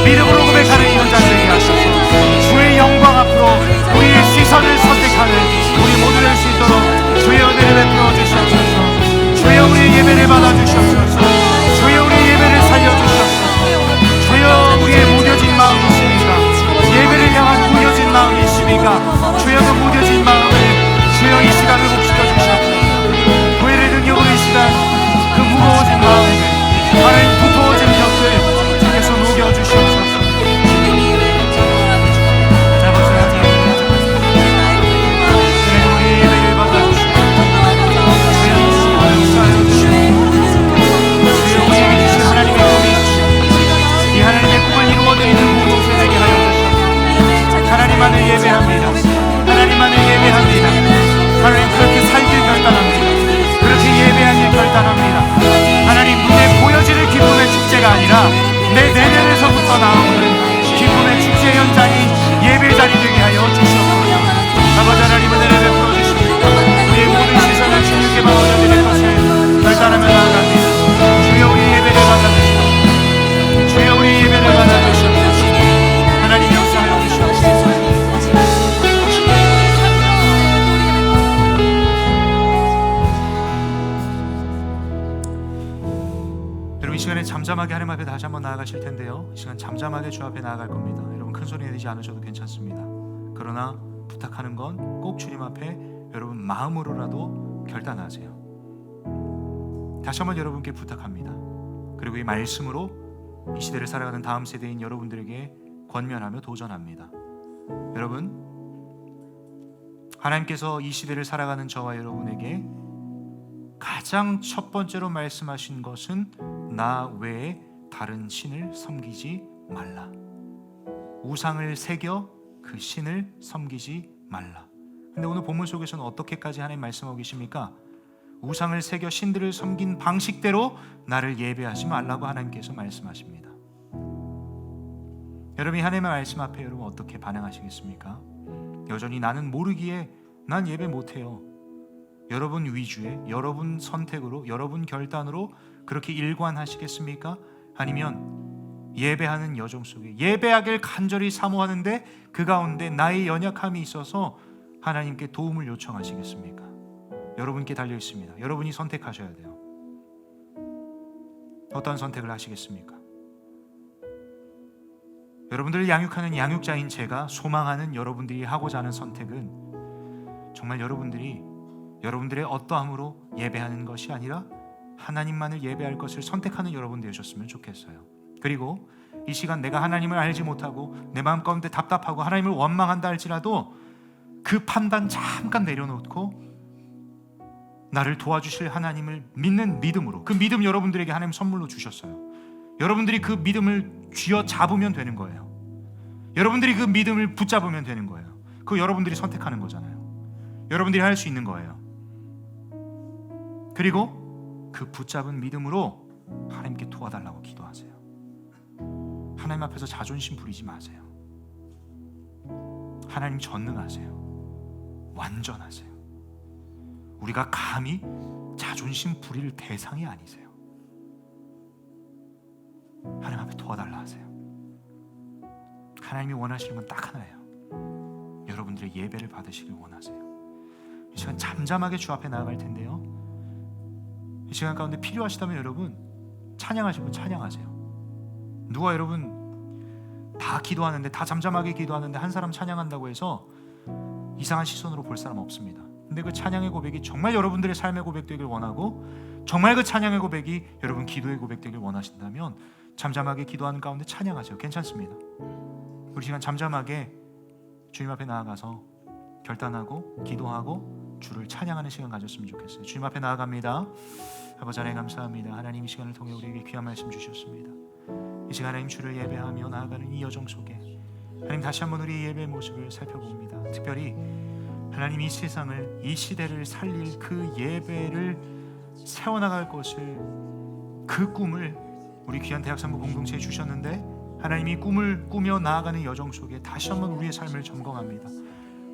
믿음으로 고백하는 이런 자 되게 하소서. 주의 영광 앞으로 우리의 시선을 선택하는 우리 모두 될 수 있도록 주의 은혜를 베풀어 주시옵소서. 주여 우리의 예배를 받아 주시옵소서. 주여 우리의 예배를 살려 주시옵소서. 주여 우리의 무뎌진 마음이 있습니까? 예배를 향한 무뎌진 마음이 있습니까? 주여 그 무뎌진 마음을 주여 이 시간 회복시켜 주시옵소서. 보혈의 능력으로 이 시간 그 무거워진 마음을 하나님 두터워진 벽을 주께서 녹여주시옵소서. 하나님만을 예배합니다. 하나님만을 예배합니다. 하나님 그렇게 살길 결단합니다. 그렇게 예배하길 결단합니다. 하나님 눈에 보여지는 기쁨의 축제가 아니라 내 내면에서부터 나오는 기쁨의 축제 현장이 예배 자리 되게 하여 주시옵소서. 아버지 하나님 은혜를 베풀어 주시옵소서. 우리의 모든 시선을 주님께 맡겨드릴 것을 결단하며 나아갑니다. 주여 우리 예배를 받아주시옵소서. 주여 우리 예배를 받아주시옵소서. 하나님 역사하여 주시옵소서. 이 시간에 잠잠하게 하나님 앞에 다시 한번 나아가실 텐데요, 이 시간 잠잠하게 주 앞에 나아갈 겁니다. 여러분 큰 소리 내지 않으셔도 괜찮습니다. 그러나 부탁하는 건 꼭 주님 앞에 여러분 마음으로라도 결단하세요. 다시 한번 여러분께 부탁합니다. 그리고 이 말씀으로 이 시대를 살아가는 다음 세대인 여러분들에게 권면하며 도전합니다. 여러분, 하나님께서 이 시대를 살아가는 저와 여러분에게 가장 첫 번째로 말씀하신 것은 나 외에 다른 신을 섬기지 말라. 우상을 새겨 그 신을 섬기지 말라. 근데 오늘 본문 속에서는 어떻게까지 하나님 말씀하고 계십니까? 우상을 새겨 신들을 섬긴 방식대로 나를 예배하지 말라고 하나님께서 말씀하십니다. 여러분이 하나님의 말씀 앞에 여러분 어떻게 반응하시겠습니까? 여전히 나는 모르기에 난 예배 못해요. 여러분 위주의, 여러분 선택으로, 여러분 결단으로 그렇게 일관하시겠습니까? 아니면 예배하는 여정 속에 예배하길 간절히 사모하는데 그 가운데 나의 연약함이 있어서 하나님께 도움을 요청하시겠습니까? 여러분께 달려 있습니다. 여러분이 선택하셔야 돼요. 어떤 선택을 하시겠습니까? 여러분들을 양육하는 양육자인 제가 소망하는 여러분들이 하고자 하는 선택은 정말 여러분들의 어떠함으로 예배하는 것이 아니라 하나님만을 예배할 것을 선택하는 여러분 되셨으면 좋겠어요. 그리고 이 시간 내가 하나님을 알지 못하고 내 마음 가운데 답답하고 하나님을 원망한다 할지라도 그 판단 잠깐 내려놓고 나를 도와주실 하나님을 믿는 믿음으로, 그 믿음 여러분들에게 하나님 선물로 주셨어요. 여러분들이 그 믿음을 쥐어 잡으면 되는 거예요. 여러분들이 그 믿음을 붙잡으면 되는 거예요. 그거 여러분들이 선택하는 거잖아요. 여러분들이 할 수 있는 거예요. 그리고 그 붙잡은 믿음으로 하나님께 도와달라고 기도하세요. 하나님 앞에서 자존심 부리지 마세요. 하나님 전능하세요. 완전하세요. 우리가 감히 자존심 부릴 대상이 아니세요. 하나님 앞에 도와달라 하세요. 하나님이 원하시는 건 딱 하나예요. 여러분들의 예배를 받으시길 원하세요. 이 시간 잠잠하게 주 앞에 나아갈 텐데요, 이 시간 가운데 필요하시다면 여러분 찬양하실 분 찬양하세요. 누가 여러분 다 기도하는데, 다 잠잠하게 기도하는데 한 사람 찬양한다고 해서 이상한 시선으로 볼 사람 없습니다. 근데 그 찬양의 고백이 정말 여러분들의 삶의 고백 되길 원하고, 정말 그 찬양의 고백이 여러분 기도의 고백 되길 원하신다면 잠잠하게 기도하는 가운데 찬양하세요. 괜찮습니다. 우리 시간 잠잠하게 주님 앞에 나아가서 결단하고 기도하고 주를 찬양하는 시간 가졌으면 좋겠어요. 주님 앞에 나아갑니다. 아버지 하나님 감사합니다. 하나님 이 시간을 통해 우리에게 귀한 말씀 주셨습니다. 이 시간 하나님 주를 예배하며 나아가는 이 여정 속에 하나님 다시 한번 우리의 예배의 모습을 살펴봅니다. 특별히 하나님 이 세상을, 이 시대를 살릴 그 예배를 세워나갈 것을, 그 꿈을 우리 귀한 대학산부 공동체에 주셨는데, 하나님이 꿈을 꾸며 나아가는 여정 속에 다시 한번 우리의 삶을 점검합니다.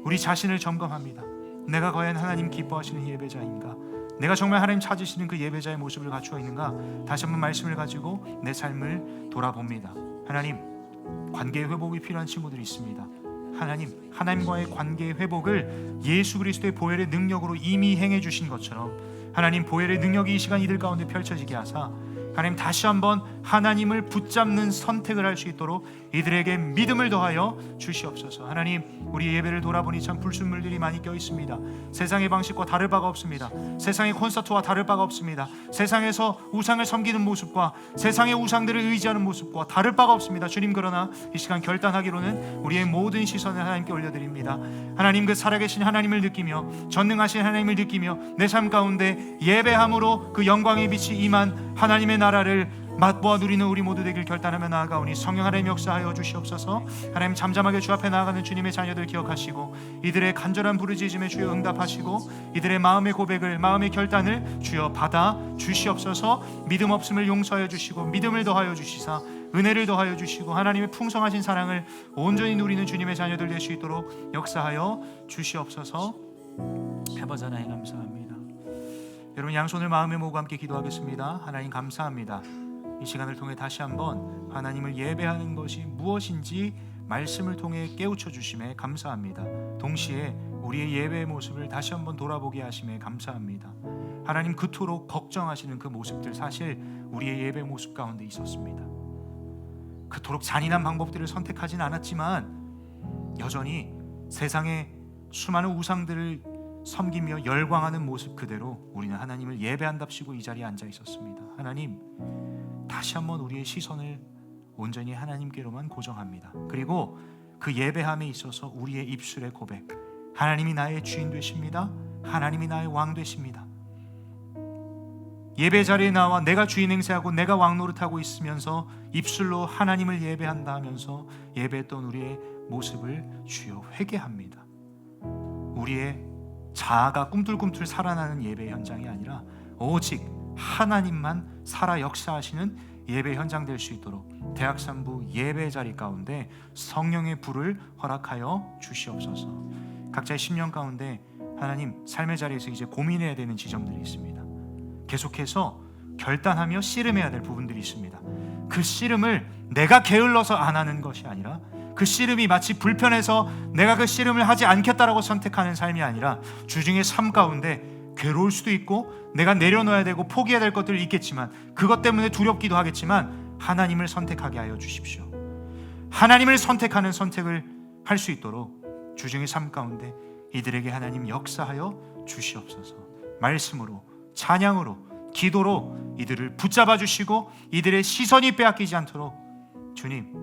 우리 자신을 점검합니다. 내가 과연 하나님 기뻐하시는 예배자인가? 내가 정말 하나님 찾으시는 그 예배자의 모습을 갖추어 있는가? 다시 한번 말씀을 가지고 내 삶을 돌아봅니다. 하나님, 관계의 회복이 필요한 친구들이 있습니다. 하나님과의 관계의 회복을 예수 그리스도의 보혈의 능력으로 이미 행해 주신 것처럼 하나님 보혈의 능력이 이 시간 이들 가운데 펼쳐지게 하사 하나님 다시 한번 하나님을 붙잡는 선택을 할 수 있도록 이들에게 믿음을 더하여 주시옵소서. 하나님, 우리 예배를 돌아보니 참 불순물들이 많이 껴 있습니다. 세상의 방식과 다를 바가 없습니다. 세상의 콘서트와 다를 바가 없습니다. 세상에서 우상을 섬기는 모습과 세상의 우상들을 의지하는 모습과 다를 바가 없습니다. 주님, 그러나 이 시간 결단하기로는 우리의 모든 시선을 하나님께 올려드립니다. 하나님, 그 살아계신 하나님을 느끼며 전능하신 하나님을 느끼며 내 삶 가운데 예배함으로 그 영광의 빛이 임한 하나님의 나라를 맛보아 누리는 우리 모두 되길 결단하며 나아가오니 성령 하나님 역사하여 주시옵소서. 하나님, 잠잠하게 주 앞에 나아가는 주님의 자녀들 기억하시고 이들의 간절한 부르짖음에 주여 응답하시고 이들의 마음의 고백을, 마음의 결단을 주여 받아 주시옵소서. 믿음 없음을 용서하여 주시고 믿음을 더하여 주시사 은혜를 더하여 주시고 하나님의 풍성하신 사랑을 온전히 누리는 주님의 자녀들 될 수 있도록 역사하여 주시옵소서. 아버지 하나님 감사합니다. 여러분 양손을 마음에 모으고 함께 기도하겠습니다. 하나님 감사합니다. 이 시간을 통해 다시 한번 하나님을 예배하는 것이 무엇인지 말씀을 통해 깨우쳐 주심에 감사합니다. 동시에 우리의 예배의 모습을 다시 한번 돌아보게 하심에 감사합니다. 하나님, 그토록 걱정하시는 그 모습들 사실 우리의 예배 모습 가운데 있었습니다. 그토록 잔인한 방법들을 선택하진 않았지만 여전히 세상의 수많은 우상들을 섬기며 열광하는 모습 그대로 우리는 하나님을 예배한답시고 이 자리에 앉아 있었습니다. 하나님, 다시 한번 우리의 시선을 온전히 하나님께로만 고정합니다. 그리고 그 예배함에 있어서 우리의 입술의 고백, 하나님이 나의 주인 되십니다. 하나님이 나의 왕 되십니다. 예배 자리에 나와 내가 주인 행세하고 내가 왕 노릇하고 있으면서 입술로 하나님을 예배한다 하면서 예배했던 우리의 모습을 주여 회개합니다. 우리의 자아가 꿈틀꿈틀 살아나는 예배 현장이 아니라 오직 하나님만 살아 역사하시는 예배 현장 될 수 있도록 대학산부 예배 자리 가운데 성령의 불을 허락하여 주시옵소서. 각자의 심령 가운데 하나님 삶의 자리에서 이제 고민해야 되는 지점들이 있습니다. 계속해서 결단하며 씨름해야 될 부분들이 있습니다. 그 씨름을 내가 게을러서 안 하는 것이 아니라 그 씨름이 마치 불편해서 내가 그 씨름을 하지 않겠다라고 선택하는 삶이 아니라 주중의 삶 가운데 괴로울 수도 있고 내가 내려놓아야 되고 포기해야 될 것들이 있겠지만 그것 때문에 두렵기도 하겠지만 하나님을 선택하게 하여 주십시오. 하나님을 선택하는 선택을 할 수 있도록 주중의 삶 가운데 이들에게 하나님 역사하여 주시옵소서. 말씀으로, 찬양으로, 기도로 이들을 붙잡아 주시고 이들의 시선이 빼앗기지 않도록 주님,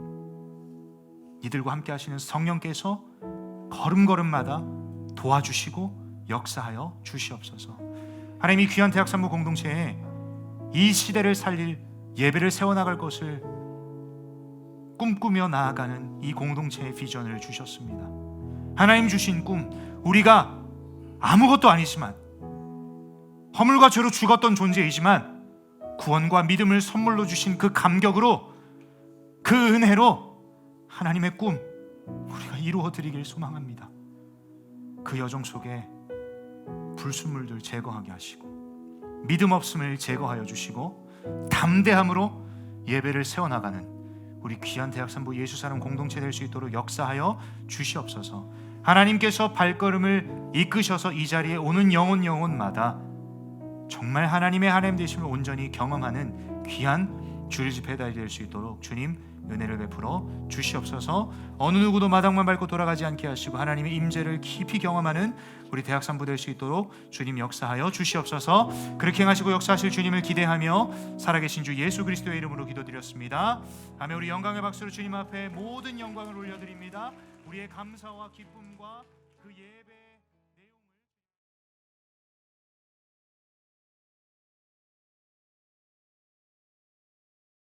이들과 함께 하시는 성령께서 걸음걸음마다 도와주시고 역사하여 주시옵소서. 하나님, 이 귀한 대학산부 공동체에 이 시대를 살릴 예배를 세워나갈 것을 꿈꾸며 나아가는 이 공동체의 비전을 주셨습니다. 하나님 주신 꿈, 우리가 아무것도 아니지만 허물과 죄로 죽었던 존재이지만 구원과 믿음을 선물로 주신 그 감격으로, 그 은혜로 하나님의 꿈 우리가 이루어 드리길 소망합니다. 그 여정 속에 불순물들 제거하게 하시고 믿음 없음을 제거하여 주시고 담대함으로 예배를 세워나가는 우리 귀한 대학산부 예수사람 공동체 될 수 있도록 역사하여 주시옵소서. 하나님께서 발걸음을 이끄셔서 이 자리에 오는 영혼마다 정말 하나님의 하나님 되심을 온전히 경험하는 귀한 주일 집회 될 수 있도록 주님 은혜를 베풀어 주시옵소서. 어느 누구도 마당만 밟고 돌아가지 않게 하시고 하나님의 임재를 깊이 경험하는 우리 대학산부 될 수 있도록 주님 역사하여 주시옵소서. 그렇게 행하시고 역사하실 주님을 기대하며 살아계신 주 예수 그리스도의 이름으로 기도드렸습니다. 아멘. 우리 영광의 박수로 주님 앞에 모든 영광을 올려드립니다. 우리의 감사와 기쁨과 그 예배